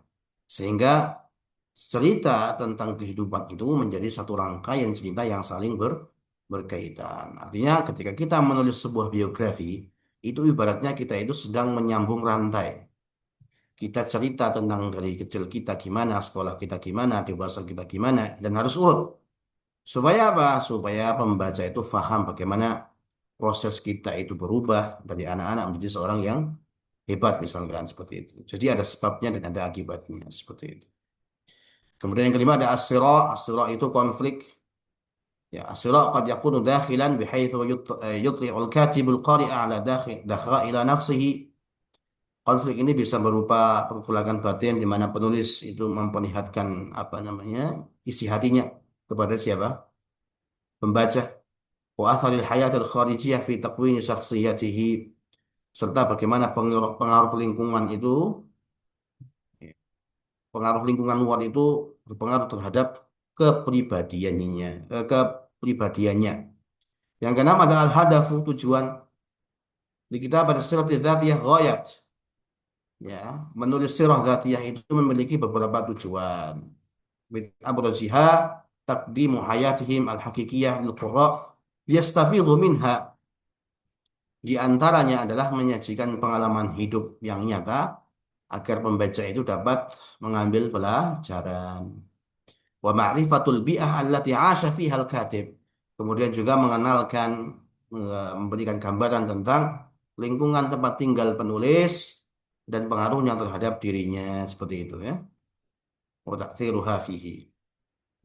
Sehingga cerita tentang kehidupan itu menjadi satu rangkaian cerita yang saling berkaitan. Artinya ketika kita menulis sebuah biografi, itu ibaratnya kita itu sedang menyambung rantai. Kita cerita tentang dari kecil kita gimana, sekolah kita gimana, dewasa kita gimana, dan harus urut. Supaya apa? Supaya pembaca itu paham bagaimana proses kita itu berubah dari anak-anak menjadi seorang yang hebat misalkan seperti itu. Jadi ada sebabnya dan ada akibatnya seperti itu. Kemudian yang kelima ada as-sira. As-sira itu konflik. Ya, as-sira qad yakunu dakhilan bihaitsu yutli'ul katibul qari'a ala dakhaila nafsihi. Konflik ini bisa berupa pergolakan batin di mana penulis itu memperlihatkan apa namanya isi hatinya kepada siapa? Pembaca. Wa atharil hayatil kharijiyah fi takwini syakhsiyatihi, serta bagaimana pengaruh pengaruh lingkungan itu, pengaruh lingkungan luar itu berpengaruh terhadap kepribadiannya, kepribadiannya. Yang keenam adalah al-hadafu, tujuan. Di kita pada sirat dzatiyah ghayat. Ya, menulis sirah dzatiyah itu memiliki beberapa tujuan. Min abraziha taqdimu hayatihim al-haqiqiyah lil qurra liyastafidhu minha. Di antaranya adalah menyajikan pengalaman hidup yang nyata agar pembaca itu dapat mengambil pelajaran. Wa ma'rifatul bi'ah allati 'asha fiha al-katib. Kemudian juga mengenalkan, memberikan gambaran tentang lingkungan tempat tinggal penulis dan pengaruhnya terhadap dirinya seperti itu ya. Wa ta'thiruha fihi.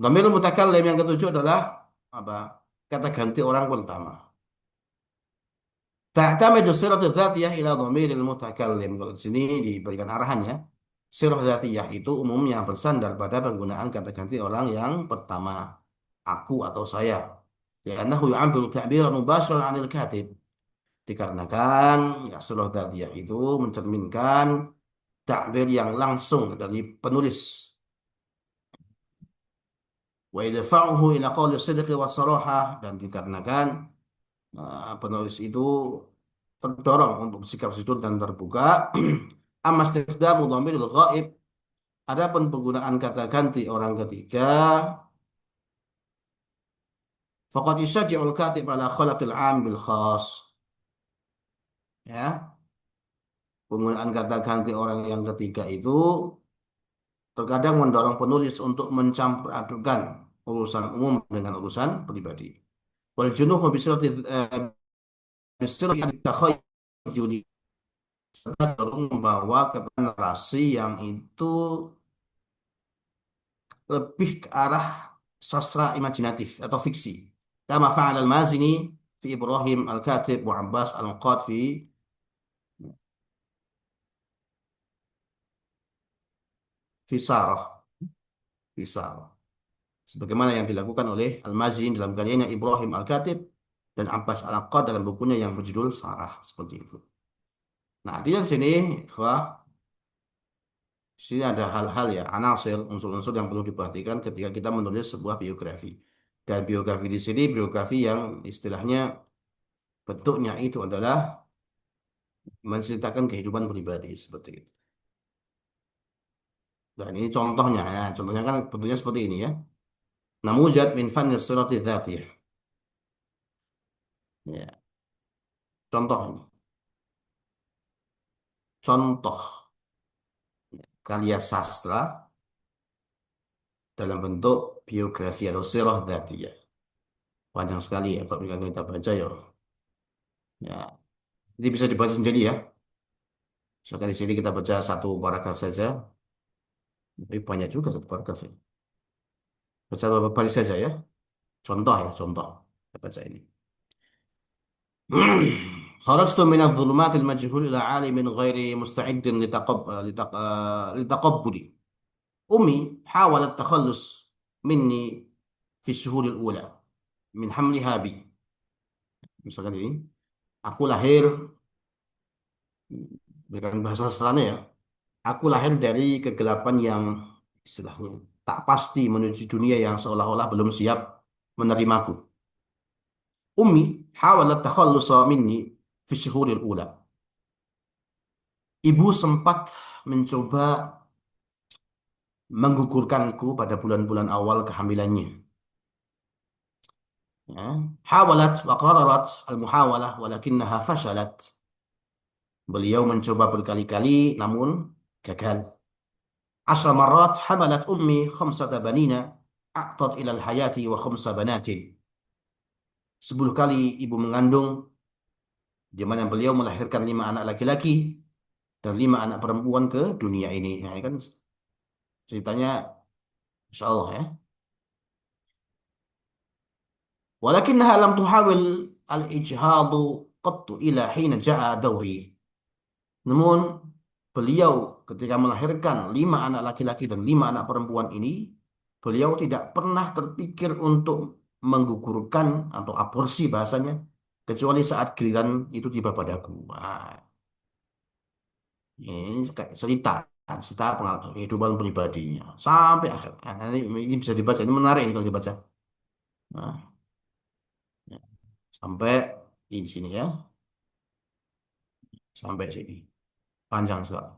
Dhamirul mutakallim yang ketujuh adalah apa? Kata ganti orang pertama. Ta'tamidu siratu dzatiyah ila dhamiril mutakallim. Kalau di sini diberikan arahannya. Sirah dzatiyah itu umumnya bersandar pada penggunaan kata ganti orang yang pertama. Aku atau saya. Li'annahu yu'ambiru ta'biran mubasyiran 'anil katib. Dikarenakan ya sirah dzatiyah itu mencerminkan takbir yang langsung dari penulis. Wa idfa'uhu ila qawli sidqi wa sarahah, dan dikarenakan penulis itu terdorong untuk bersikap jujur dan terbuka. Amma istifdamu dhamiril ghaib, adapun penggunaan kata ganti orang ketiga, faqad yusajji'ul katib ala khalaqil 'am bil khas. Ya, penggunaan kata ganti orang yang ketiga itu terkadang mendorong penulis untuk mencampur adukan urusan umum dengan urusan pribadi. Wal junuhu bisirati takhayyuli, cenderung membawa ke narasi yang itu lebih ke arah sastra imajinatif atau fiksi. Kama fa'al al-Mazini fi Ibrahim al-Katib wa Abbas al-Qad fi Sarah, fi Sarah. Sebagaimana yang dilakukan oleh Al-Mazini dalam karyanya Ibrahim al-Katib dan Abbas al-Qad dalam bukunya yang berjudul Sarah, seperti itu. Nah, artinya di sini, wah, di sini ada hal-hal ya, anasir, unsur-unsur yang perlu diperhatikan ketika kita menulis sebuah biografi. Dan biografi di sini biografi yang istilahnya bentuknya itu adalah menceritakan kehidupan pribadi seperti itu. Dan ini contohnya ya, contohnya kan bentuknya seperti ini ya. Namujad min fanni sirati dzatiyah. Ya, contoh ini. Contoh karya sastra dalam bentuk biografi atau sirah dzatiyah. Panjang sekali ya kalau kita baca ya. Ya, ini bisa dibaca sendiri ya. Misalkan di sini kita baca satu paragraf saja. Tapi banyak juga satu paragraf ya. Baca beberapa baris saja ya. Contoh ya, contoh. Kita baca ini. خرجت من الظلمات المجهول إلى عالم غير مستعد لتقبلي. أمي حاولت التخلص مني في الشهور الأولى من حملها بي. Misalkan ini, aku lahir, dengan bahasa sastra ya, aku lahir dari kegelapan yang istilahnya tak pasti menuju dunia yang seolah-olah belum siap menerimaku. Ummi hawalat takhallusa minni fi syuhuril ula. Ibu sempat mencoba menggugurkanku pada bulan-bulan awal kehamilannya. Ya. Hawalat wa qararat al-muhawalah walakinnaha fashalat. Beliau mencoba berkali-kali namun gagal. Ashra marrat hamalat ummi khamsata banina a'tat ilal hayati wa khamsa banatin. 10 kali ibu mengandung di mana beliau melahirkan 5 anak laki-laki dan 5 anak perempuan ke dunia ini. Nah, ini kan ceritanya Insya Allah ya. Walakinnaha lam tuhawil al-ijhadu qattu ila hina ja'a dawri. Namun beliau ketika melahirkan 5 anak laki-laki dan 5 anak perempuan ini, beliau tidak pernah terpikir untuk menggugurkan atau aborsi bahasanya, kecuali saat giliran itu tiba padaku. Wah, ini kayak cerita pengalaman kehidupan pribadinya sampai akhir. Nah, ini bisa dibaca, ini menarik ini kalau dibaca. Nah, ya, sampai di sini ya, sampai sini panjang sekali.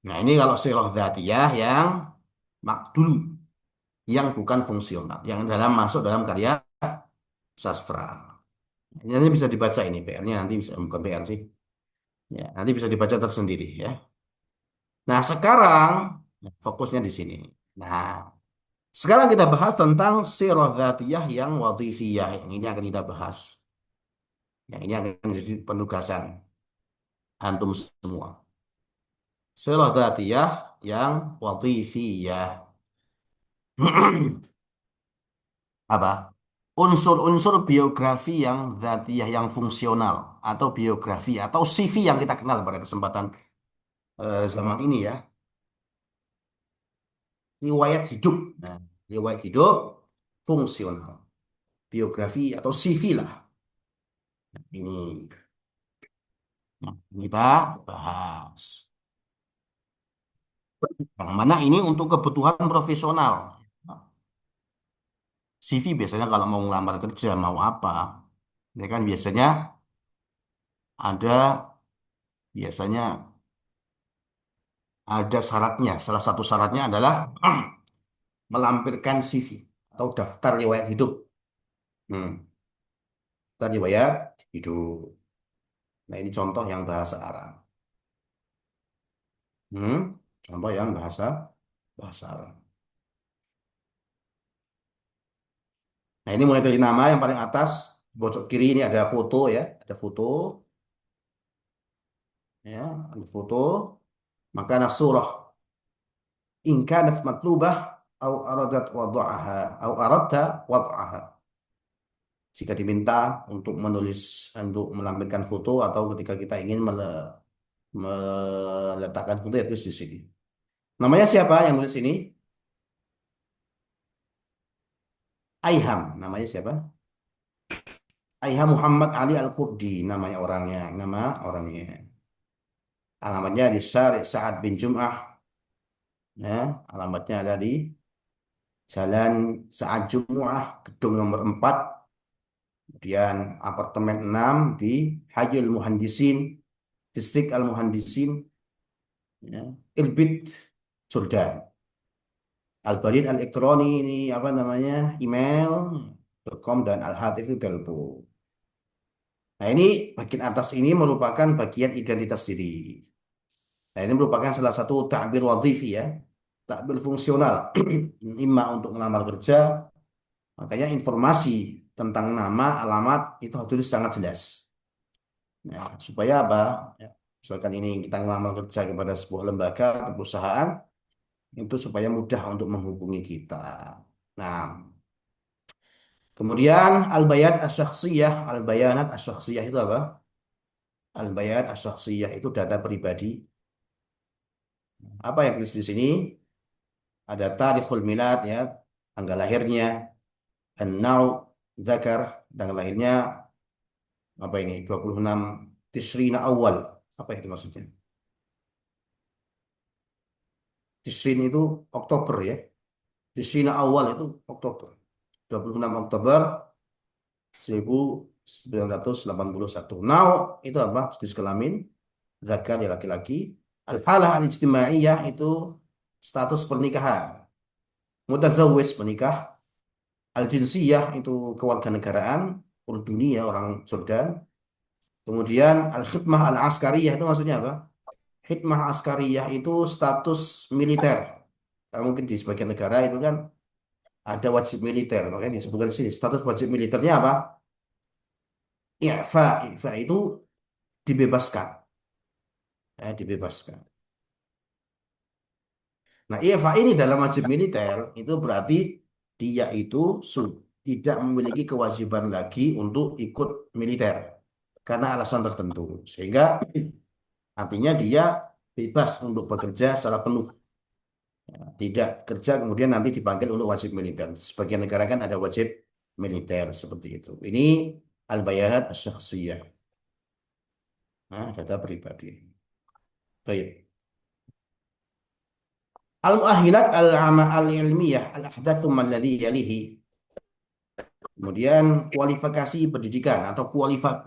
Nah, ini kalau sirah dzatiyah yang dulu, yang bukan fungsional, yang masuk dalam karya sastra. Ini bisa dibaca ini PR-nya nanti bisa bukan PR sih. Ya, nanti bisa dibaca tersendiri ya. Nah, sekarang fokusnya di sini. Nah, sekarang kita bahas tentang sirah dzatiyah yang wadhifiyah. Yang ini akan kita bahas. Yang ini akan menjadi penugasan antum semua. Sirah dzatiyah yang wadhifiyah. Apa? Unsur-unsur biografi yang dzatiyah yang fungsional atau biografi atau CV yang kita kenal pada kesempatan zaman ini ya. Riwayat hidup. Nah, riwayat hidup fungsional. Biografi atau CV lah. Nah, ini kita bahas. Yang mana ini untuk kebutuhan profesional. CV biasanya kalau mau ngelamar kerja mau apa? Ya kan ada biasanya ada syaratnya. Salah satu syaratnya adalah melampirkan CV atau daftar riwayat hidup. Hmm, daftar riwayat hidup. Nah, ini contoh yang bahasa Arab. Hmm, contoh yang bahasa Arab. Nah, ini mulai dari nama yang paling atas, pojok kiri ini ada foto ya, ada foto ya, ada foto. Maka ada surah in kanat matlubah au aradat wada'aha au aradta wada'aha. Jika diminta untuk melampirkan foto atau ketika kita ingin meletakkan foto ya tulis di sini. Namanya siapa yang nulis ini? Aiham, namanya siapa? Aiham Muhammad Ali Al-Qurdi, namanya orangnya, nama orangnya. Alamatnya di Syarif Sa'ad bin Jum'ah. Ya, alamatnya ada di Jalan Sa'ad Jum'ah, gedung nomor 4, kemudian apartemen 6 di Hayul Muhandisin, Distrik Al-Muhandisin, ya, Irbid, Jordan. Al-Barid Al-Elektroni ini apa namanya? Email.com dan Al-Hatif itu telepon. Nah, ini bagian atas ini merupakan bagian identitas diri. Nah, ini merupakan salah satu takbir wadhifi ya, takbir fungsional. Imma untuk melamar kerja, makanya informasi tentang nama, alamat itu harus tulis sangat jelas. Nah, supaya apa? Ya, misalkan ini kita melamar kerja kepada sebuah lembaga atau perusahaan, itu supaya mudah untuk menghubungi kita. Nah, kemudian al-bayat asy-syakhsiyah, al-bayanat asy-syakhsiyah itu apa? Al-bayat asy-syakhsiyah itu data pribadi. Apa yang tulis di sini? Ada tarikhul milad ya, tanggal lahirnya, an-nau dzakar, tanggal lahirnya apa ini? 26 Tishrina awal. Apa itu maksudnya? Tishrin itu Oktober ya. di Cina awal itu Oktober. 26 Oktober 1981. Now itu apa? Status kelamin, zakar ya laki-laki. Al-halah al-ijtimaiyah itu status pernikahan. Mutazawwij menikah. Al-jinsiyah itu kewarganegaraan, Urduni ya orang Jordan. Kemudian al-khidmah al-askariyah itu maksudnya apa? Khidmah askariyah itu status militer. Mungkin di sebagian negara itu kan ada wajib militer, makanya disebutkan di sini status wajib militernya apa? I'fa, i'fa itu dibebaskan, dibebaskan. Nah, i'fa ini dalam wajib militer itu berarti dia itu tidak memiliki kewajiban lagi untuk ikut militer karena alasan tertentu, sehingga artinya dia bebas untuk bekerja secara penuh. Tidak kerja kemudian nanti dipanggil untuk wajib militer. Sebagian negara kan ada wajib militer seperti itu. Ini al-bayanat asy-syakhsiyah. Nah, data pribadi. Baik. Al-mu'ahilat al-ilmiyah al-ahdath tsumma alladhi yalihi. Kemudian kualifikasi pendidikan atau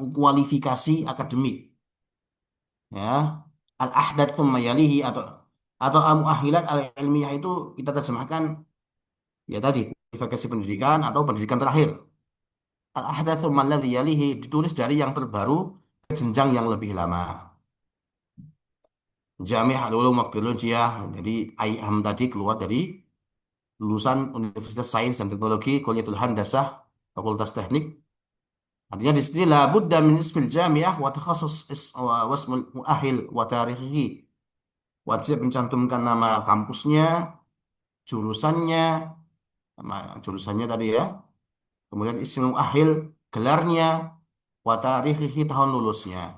kualifikasi akademik. Ya. Al-ahdath tsumma yalihi atau al-mu'ahilat al-ilmiyah itu kita terjemahkan ya tadi kualifikasi pendidikan atau pendidikan terakhir. Al-ahdatsu alladzi yalihi ditulis dari yang terbaru ke jenjang yang lebih lama. Jami' Ulum Teknologiyah. Jadi IAM tadi keluar dari lulusan Universitas Sains dan Teknologi Kulliyatul Handasah, Fakultas Teknik. Artinya di sini la budda min ismil jami'ah wa takhassus wasmul muahil wa tarikhihi. Wajib mencantumkan nama kampusnya, jurusannya, nama jurusannya tadi ya. Kemudian ismul muahil, gelarnya, wa tarikhihi tahun lulusnya.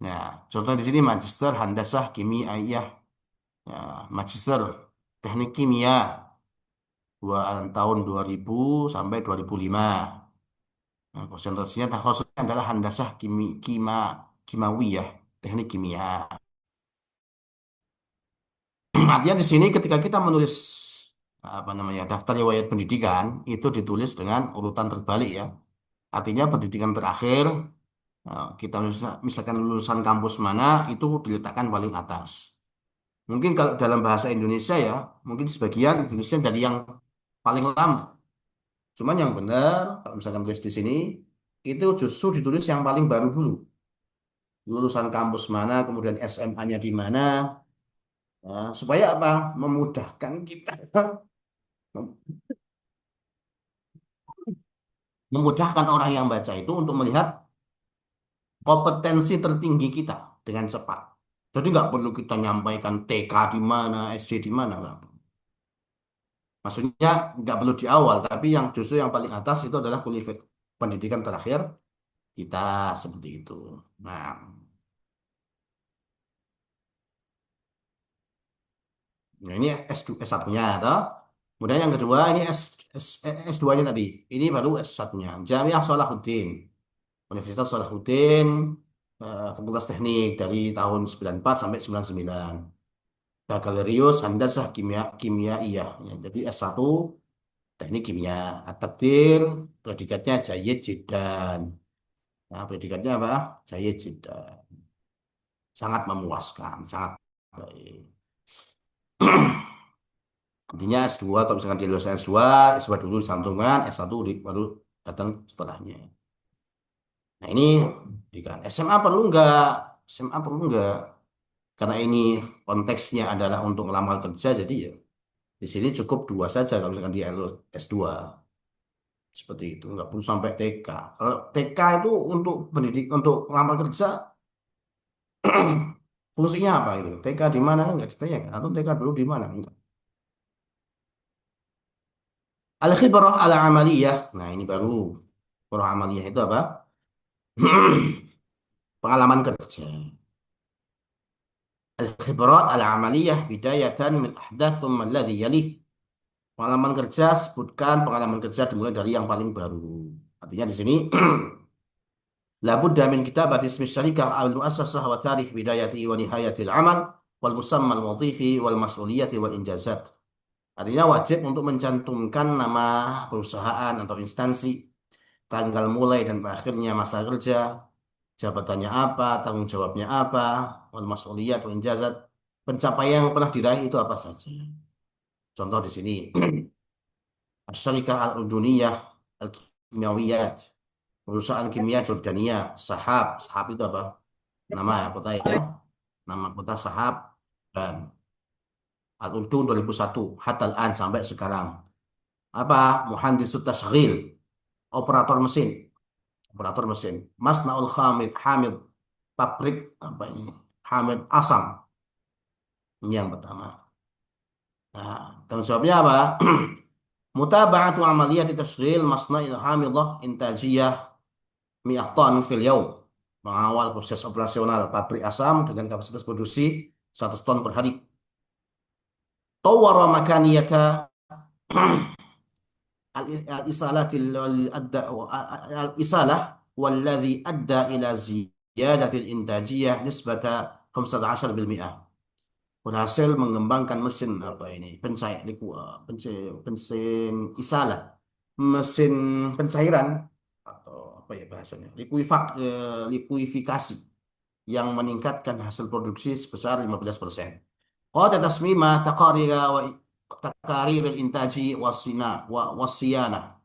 Nah, contoh di sini Magister Handasah Kimiaiyah, ya, Magister Teknik Kimia tahun 2000 sampai 2005. Nah, konsentrasinya khususnya adalah Handasah Kimawiyah, Teknik Kimia. Artinya di sini ketika kita menulis apa namanya daftar riwayat pendidikan itu ditulis dengan urutan terbalik ya. Artinya pendidikan terakhir kita misalkan lulusan kampus mana itu diletakkan paling atas. Mungkin kalau dalam bahasa Indonesia ya, mungkin sebagian Indonesia dari yang paling lama. Cuman yang benar, kalau misalkan tulis di sini, itu justru ditulis yang paling baru dulu. Lulusan kampus mana, kemudian SMA-nya di mana, supaya apa? Memudahkan kita, memudahkan orang yang baca itu untuk melihat kompetensi tertinggi kita dengan cepat. Jadi nggak perlu kita nyampaikan TK di mana, SD di mana, nggak perlu. Maksudnya nggak perlu di awal, tapi yang justru yang paling atas itu adalah pendidikan terakhir kita seperti itu. Nah, ini S1-nya, toh. Kemudian yang kedua ini S2-nya tadi. Ini baru S1-nya. Jamiah Salahuddin. Universitas Salahuddin, Fakultas Teknik dari tahun 94 sampai 99. Bakalorius Handasah Kimiaiyah. Ya, jadi S1 Teknik Kimia. At-Taqdir, predikatnya Jayyid Jiddan. Nah, predikatnya apa? Jayyid Jiddan. Sangat memuaskan, sangat baik. Artinya S2, kalau misalkan di lulusan S2 dulu santungan, S1 baru datang setelahnya. Nah ini kan SMA perlu nggak? SMA perlu nggak? Karena ini konteksnya adalah untuk melamar kerja, jadi ya di sini cukup 2 saja kalau misalkan di S2. Seperti itu, nggak perlu sampai TK. Kalau TK itu untuk pendidik, untuk melamar kerja, fungsinya apa itu? TK di mana kan nggak ditanyakan? Atau TK dulu di mana? Enggak. Al-khibrah al-amaliyah. Nah, ini baru. Khibrah amaliyah itu apa? Pengalaman kerja. Al-khibrat al-amaliyah bidayatan min ahdath thumma alladhi yalih. Pengalaman kerja sebutkan pengalaman kerja dimulai dari yang paling baru. Artinya di sini la budda min kitabati ismi syarikah al muassasah wa tarikh bidayati wa nihayatil amal wal musamma al wadhifi wal mas'uliyati wal injazat. Artinya wajib untuk mencantumkan nama perusahaan atau instansi, tanggal mulai dan akhirnya masa kerja, jabatannya apa, tanggung jawabnya apa, wal mas'uliyat, wal injazat, pencapaian yang pernah diraih itu apa saja. Contoh di sini, Syarikah Al-Urduniyah Al-Kimiyawiyat, perusahaan kimia Jordania, Sahab, Sahab itu apa? Nama ya, kota ya, nama kota Sahab, dan Al-Urdun 2001, hatta an sampai sekarang. Apa? Muhandisut Tasghil, operator mesin, operator mesin. Masnaul Hamid, pabrik apa ini? Hamid Asam, ini yang pertama. Nah, tanggung jawabnya apa? Mutaba'atu amaliyat tasghil masna'il hamidah intajiyah mi'ah ton fil yaum. Mengawal proses operasional pabrik asam dengan kapasitas produksi 100 ton per hari. Tawwara makaniyata al-isalah walladhi adda ila ziyadatil intajiyah nisbata 15%. Berhasil mengembangkan mesin apa ini mesin isalah, mesin pencairan atau apa ya bahasanya, likuifikasi yang meningkatkan hasil produksi sebesar 15%. Qad tasmima taqarir al-intaji wasiyana,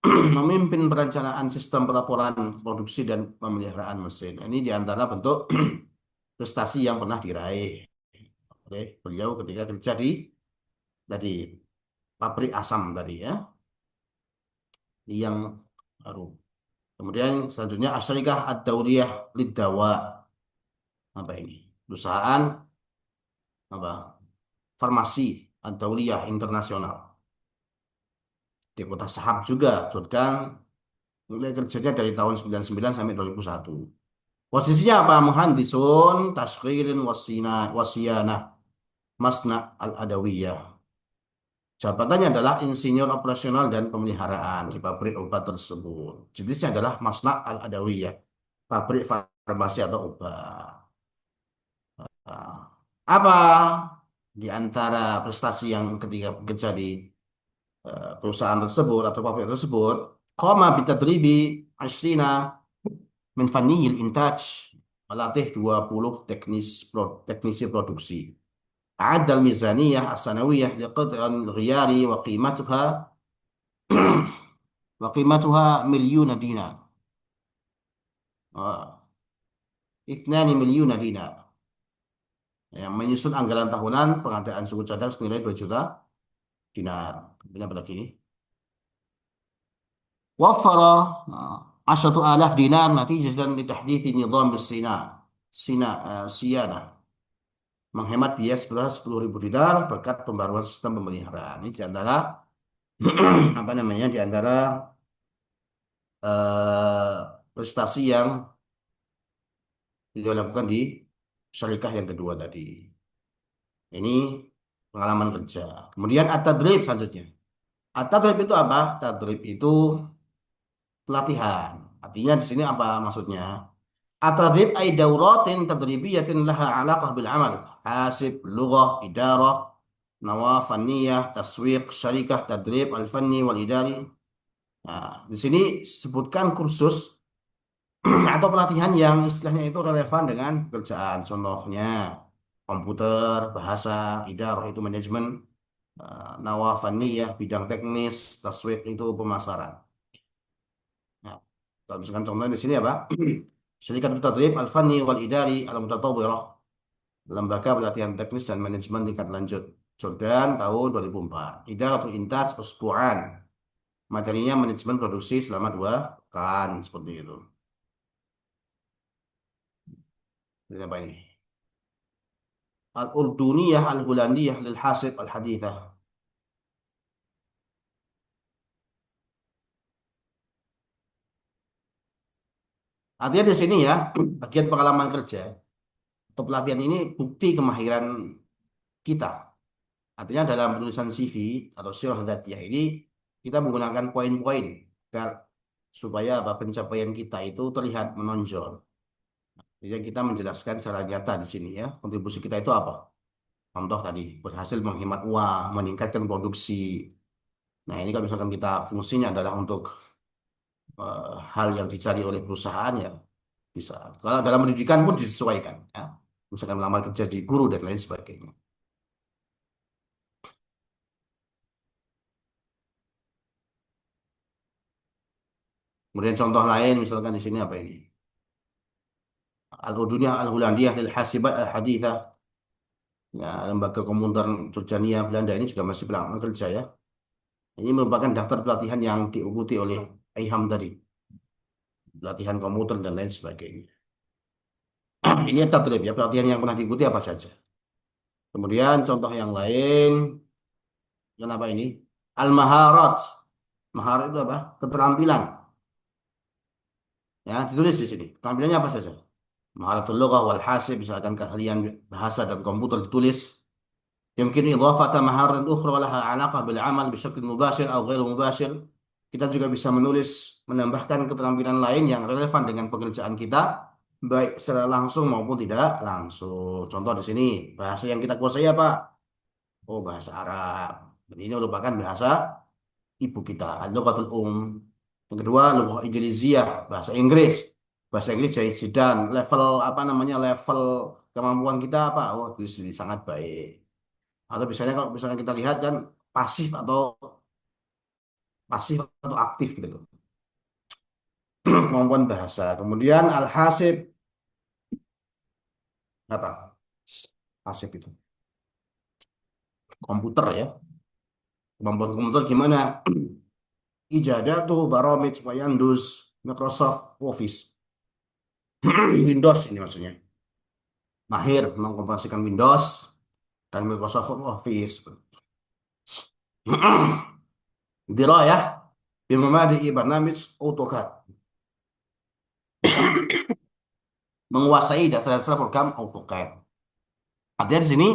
memimpin perencanaan sistem pelaporan produksi dan pemeliharaan mesin. Ini diantara bentuk prestasi yang pernah diraih oleh beliau ketika kerja di tadi pabrik asam tadi ya, yang baru. Kemudian selanjutnya Asyarikah Ad-Dauriyah Liddawa, apa ini? Perusahaan apa? Farmasi Ad-Dauriyah Internasional di kota Sahab juga, Jordan, mulai kerjanya dari tahun 99 sampai 2001. Posisinya apa? Muhandisun Tashkirin Wasiyana Masna Al-Adawiyah. Jabatannya adalah insinyur operasional dan pemeliharaan di pabrik obat tersebut. Jenisnya adalah Masna Al-Adawiyah, pabrik farmasi atau obat. Nah, apa di antara prestasi yang ketika bekerja di perusahaan tersebut atau pabrik tersebut? Qama bitadribi ashrina min faniyil intaj, melatih 20 teknisi produksi. Adal mizaniyah as-sanawiyah liqad'an ghiyari wa qimatuha milyun dinar. 2 milyun dinar. Yang menyusun anggaran tahunan pengadaan suku cadang senilai 2 juta dinar. Kemudian pada gini. Waffara 10,000 dinar natijatan li tahdithi nizam siyana. Menghemat biaya sebesar 10.000 dinar berkat pembaruan sistem pemeliharaan. Ini di antara apa namanya, di antara eh, prestasi yang beliau lakukan di syarikah yang kedua tadi. Ini pengalaman kerja. Kemudian at-tadrib selanjutnya. At-tadrib itu apa? Tadrib itu pelatihan. Artinya di sini apa maksudnya? At-tadrib ay dauratin tadribiyatin laha alaqah bil amal. Hasib, lughah, idarah, nawah, fanniyah, taswiq, syarikah, tadrib, al-fanni, wal idari. Nah, di sini sebutkan kursus atau pelatihan yang istilahnya itu relevan dengan pekerjaan. Contohnya komputer, bahasa, idarah itu manajemen, nawah faniyah bidang teknis, taswif itu pemasaran. Nah, kalau misalkan contohnya di sini apa? Syarikat Tadrib Al-Fanni wal Idari Al-Mutatawwirah, lembaga pelatihan teknis dan manajemen tingkat lanjut. Jordan tahun 2004. Idaratul Intaj Usbu'an. Materinya manajemen produksi selama 2 pekan seperti itu. Ini apa ini? Al-Urduniyah Al-Hulandiyah lil Hasib Al-Hadithah. Artinya di sini ya, bagian pengalaman kerja atau pelatihan ini bukti kemahiran kita. Artinya dalam penulisan CV atau sirah dzatiyah ini kita menggunakan poin-poin agar supaya apa pencapaian kita itu terlihat menonjol. Jadi kita menjelaskan secara nyata di sini ya, kontribusi kita itu apa. Contoh tadi, berhasil menghemat uang, meningkatkan produksi. Nah, ini kalau misalkan kita fungsinya adalah untuk hal yang dicari oleh perusahaan ya bisa. Kalau dalam pendidikan pun disesuaikan ya. Misalkan melamar kerja di guru dan lain sebagainya. Kemudian contoh lain misalkan di sini apa ini? Al-Uduniyah Al-Holandiyah lil Hasibat Al-Hadithah. Ya, lembaga komputer Turjania Belanda ini juga masih pelamar kerja ya. Ini merupakan daftar pelatihan yang diikuti oleh IHAM tadi, pelatihan komputer dan lain sebagainya. Ini tadrib ya, pelatihan yang pernah diikuti apa saja. Kemudian contoh yang lain, kenapa ini? Al-Maharat. Maharat itu apa? Keterampilan. Ya, ditulis di sini. Keterampilannya apa saja? Maharatul lughah wal hasib, misalkan keahlian bahasa dan komputer ditulis. Yumkin idhafata maharat ukhra laha alaqah bil amal bisyakl mubashir atau ghair mubashir. Kita juga bisa menulis, menambahkan keterampilan lain yang relevan dengan pekerjaan kita, baik secara langsung maupun tidak langsung. Contoh di sini, bahasa yang kita kuasai apa? Oh, bahasa Arab. Dan ini merupakan bahasa ibu kita, al-lughatul Yang kedua, lughah Inggrisiyah, bahasa Inggris. Bahasa Inggris jadi sedang level apa namanya? Level kemampuan kita apa? Oh, ini sangat baik. Atau misalnya kalau misalnya kita lihat kan pasif atau pasif atau aktif gitu loh. Kemampuan bahasa. Kemudian al-hasib apa? Hasib itu komputer ya. Kemampuan komputer gimana? Ijadatu baromij wa yandus Microsoft Office. Windows ini maksudnya. Mahir mengkompresikan Windows dan Microsoft Office. Dirayah bimamadi'i barnamij AutoCAD. Menguasai dasar-dasar program AutoCAD. Artinya di sini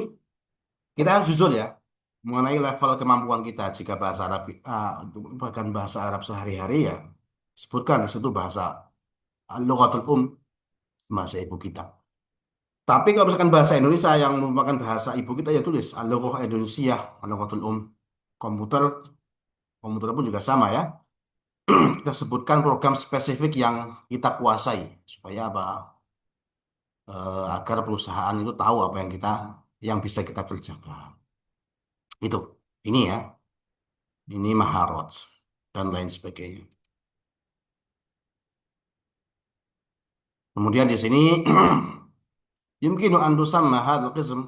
kita harus jujur ya mengenai level kemampuan kita. Jika bahasa Arab bahkan bahasa Arab sehari-hari ya sebutkan di situ bahasa al-lughatul bahasa ibu kita. Tapi kalau misalkan bahasa Indonesia yang merupakan bahasa ibu kita ya tulis al-lughah Indonesia, al-lughatul komputer komputer pun juga sama ya. Kita sebutkan program spesifik yang kita kuasai supaya apa? Agar perusahaan itu tahu apa yang bisa kita kerjakan. Itu. Ini ya. Ini maharot dan lain sebagainya. Kemudian di sini yumkinu an tusamma hadzal qism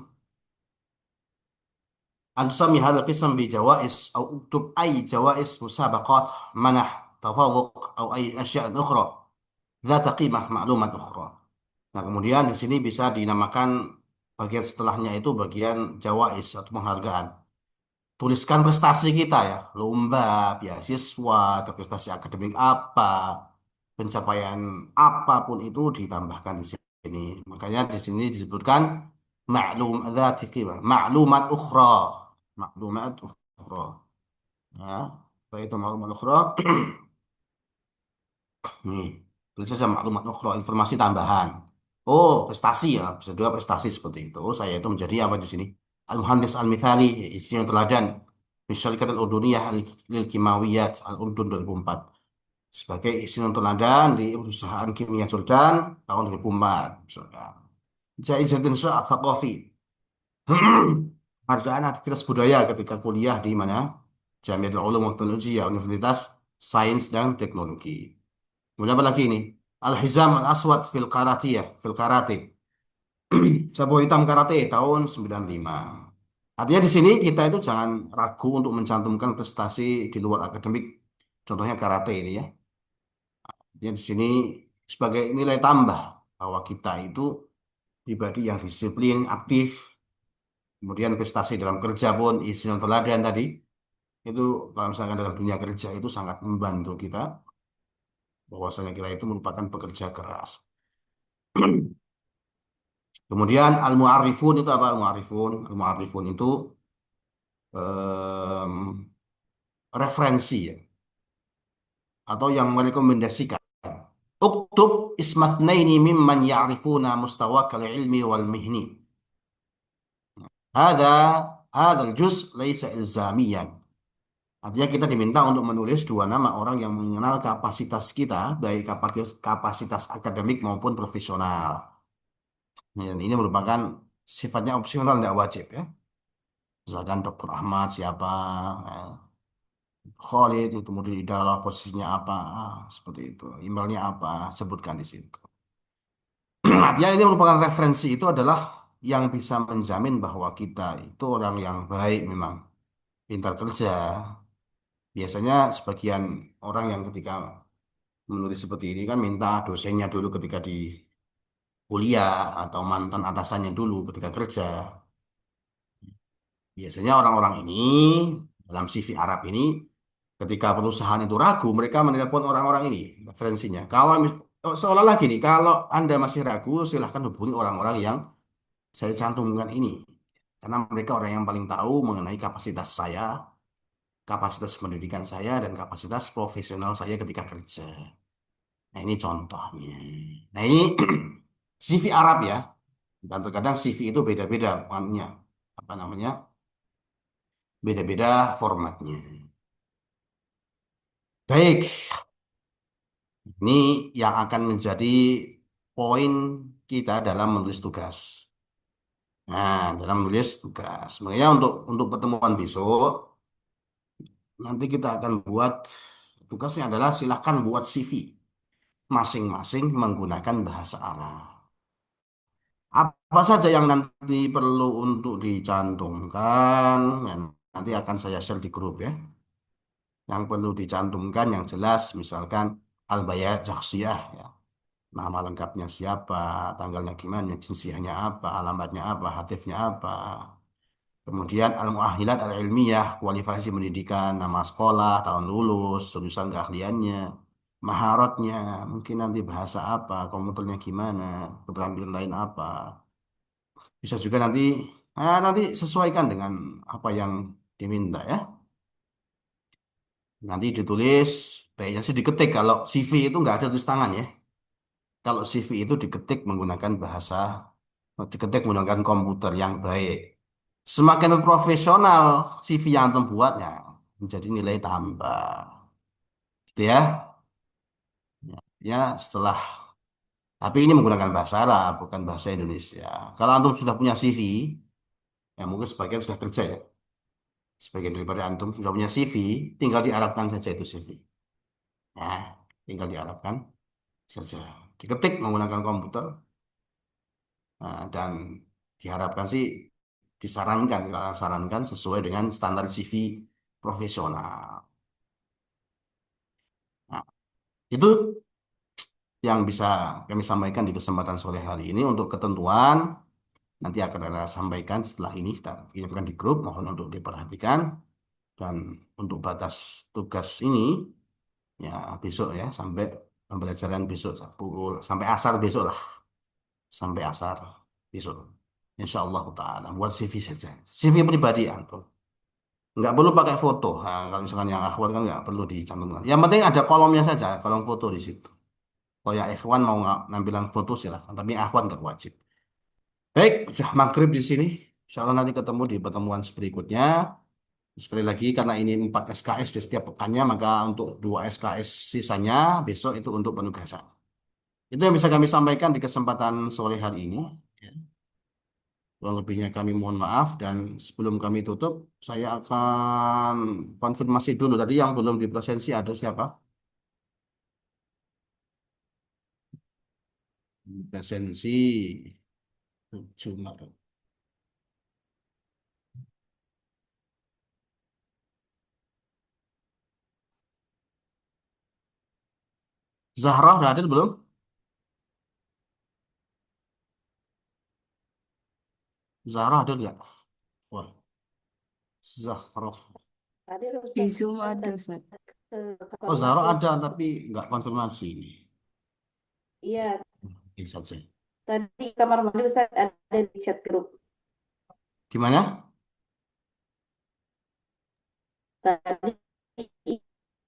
an tusammi hadzal qism bi jawais atau uktub ay jawais musabaqat manah tafawuq atau ay asya' ukhra ذات qimah ma'lumat ukhra. Nah, kemudian di sini bisa dinamakan bagian setelahnya itu bagian jawais atau penghargaan. Tuliskan prestasi kita ya, lomba, beasiswa, atau prestasi akademik apa, pencapaian apapun itu ditambahkan di sini. Makanya di sini disebutkan maklum dzati qimah, maklumat ukhra, maklumat ukhra. Ya, itu maklumat ukhra. Nih, tulis saja maklumat ukhra, informasi tambahan. Oh, prestasi ya, bisa juga prestasi seperti itu. Oh, saya itu menjadi apa di sini? Al-Muhandis Al-Mithali, isinya teladan. Misalkan Al-Urduniyah Lil Kimawiyat Al-Urdun 2004. Sebagai isinya teladan di perusahaan kimia Jordan tahun 2004. Misalkan. Jaizatun Sya'at Thaqafi. Hargaan aktivitas budaya ketika kuliah di mana? Jamiatul Ulum wa Teknologi ya, Universitas Sains dan Teknologi. Kemudian apa lagi ini? Al-Hizam Al-Aswad fil karate. Sabu hitam karate tahun 95. Artinya di sini kita itu jangan ragu untuk mencantumkan prestasi di luar akademik. Contohnya karate ini ya. Artinya di sini sebagai nilai tambah bahwa kita itu pribadi yang disiplin, aktif, kemudian prestasi dalam kerja pun isi yang teladan tadi. Itu kalau misalkan dalam dunia kerja itu sangat membantu kita bahwasanya kita itu merupakan pekerja keras. Kemudian al-mu'arifun itu apa al-mu'arifun? Al-mu'arifun itu em, referensi ya, atau yang merekomendasikan. Uktub ismathnaini mimman ya'rifuna mustawakal ilmi wal mihni. Ada ada juz laisa ilzamiyan. Artinya kita diminta untuk menulis dua nama orang yang mengenal kapasitas kita, baik kapasitas akademik maupun profesional. Dan ini merupakan sifatnya opsional, tidak wajib ya. Misalkan Dr. Ahmad siapa, eh, Khalid itu kemudian di dalam posisinya apa, seperti itu. Emailnya apa, sebutkan di situ. Artinya ini merupakan referensi itu adalah yang bisa menjamin bahwa kita itu orang yang baik memang, pintar kerja. Biasanya sebagian orang yang ketika menulis seperti ini kan minta dosennya dulu ketika di kuliah atau mantan atasannya dulu ketika kerja. Biasanya orang-orang ini dalam CV Arab ini ketika perusahaan itu ragu, mereka menelepon orang-orang ini referensinya. Seolah-olah gini, kalau Anda masih ragu, silahkan hubungi orang-orang yang saya cantumkan ini. Karena mereka orang yang paling tahu mengenai kapasitas saya, kapasitas pendidikan saya, dan kapasitas profesional saya ketika kerja. Nah, ini contohnya. Nah, ini CV Arab ya. Dan terkadang CV itu beda-beda, apa namanya, beda-beda formatnya. Baik, ini yang akan menjadi poin kita dalam menulis tugas. Nah, dalam menulis tugas. Makanya untuk pertemuan besok, nanti kita akan buat tugasnya adalah silahkan buat CV masing-masing menggunakan bahasa Arab. Apa saja yang nanti perlu untuk dicantumkan, dan nanti akan saya share di grup ya. Yang perlu dicantumkan yang jelas, misalkan Al-Bayat Jaksiyah ya. Nama lengkapnya siapa, tanggalnya gimana, jinsiahnya apa, alamatnya apa, hatifnya apa. Kemudian al-mu'ahilat al-ilmiyah, kualifikasi pendidikan, nama sekolah, tahun lulus, jurusan keahliannya, maharotnya, mungkin nanti bahasa apa, komputernya gimana, keterampilan lain apa. Bisa juga nanti sesuaikan dengan apa yang diminta ya. Nanti ditulis, baiknya sih diketik. Kalau CV itu nggak ada tulis tangan ya. Kalau CV itu diketik menggunakan komputer yang baik. Semakin profesional CV yang antum buatnya, menjadi nilai tambah. Gitu ya. Ya, tapi ini menggunakan bahasa Arab, bukan bahasa Indonesia. Kalau antum sudah punya CV, ya mungkin sebagian sudah kerja ya. Sebagian daripada antum sudah punya CV, tinggal diarabkan saja itu CV. Nah, tinggal diarabkan saja. Diketik menggunakan komputer, dan diharapkan sih sarankan sesuai dengan standar CV profesional. Nah, itu yang bisa kami sampaikan di kesempatan sore hari ini untuk ketentuan nanti akan ada sampaikan setelah ini kita kirimkan di grup, mohon untuk diperhatikan. Dan untuk batas tugas ini ya besok ya, sampai pembelajaran besok sampai asar besok lah, sampai asar besok. Insya Allah Ta'ala buat CV saja, CV pribadi antum. Nggak perlu pakai foto. Nah, kalau misalkan yang akhwat kan nggak perlu dicantumkan. Yang penting ada kolomnya saja, kolom foto di situ. Kalau yang ikhwan mau nggak nampilan foto silahkan, tapi akhwat nggak wajib. Baik, sudah maghrib di sini. Insya Allah nanti ketemu di pertemuan berikutnya. Sekali lagi, karena ini 4 SKS di setiap pekannya, maka untuk 2 SKS sisanya besok itu untuk penugasan. Itu yang bisa kami sampaikan di kesempatan sore hari ini. Ya. Kurang lebihnya kami mohon maaf, dan sebelum kami tutup, saya akan konfirmasi dulu. Tadi yang belum dipresensi ada siapa? Presensi Jumat. Zahra udah hadir belum? Zahra hadir nggak? Wah, Zahra. Di Zoom ada, Ustaz. Oh, Zahra ada tapi nggak konfirmasi ini. Iya, Ini saja. tadi kamar mandi Ustaz ada di chat grup. Gimana? Tadi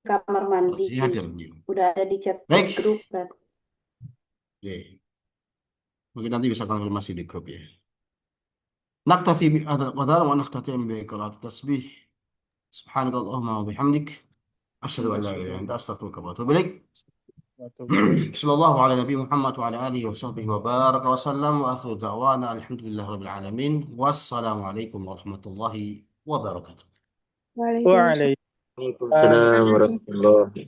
kamar Oh, mandi saya hadir. udah ada di chat Baik. grup Ustaz. Oke. Mungkin nanti bisa konfirmasi di grup ya. نكتفي بهذا القدر ونختتم بقراءة التسبيح. سبحانك اللهم وبحمدك أشهد أن لا إله إلا أنت أستغفرك وأتوب إليك. صلى الله على نبي محمد وعلى آله وصحبه وبارك وسلم، وآخر دعوانا الحمد لله رب العالمين، والسلام عليكم ورحمة الله وبركاته. Waalaikumsalam. Waalaikumsalam warahmatullahi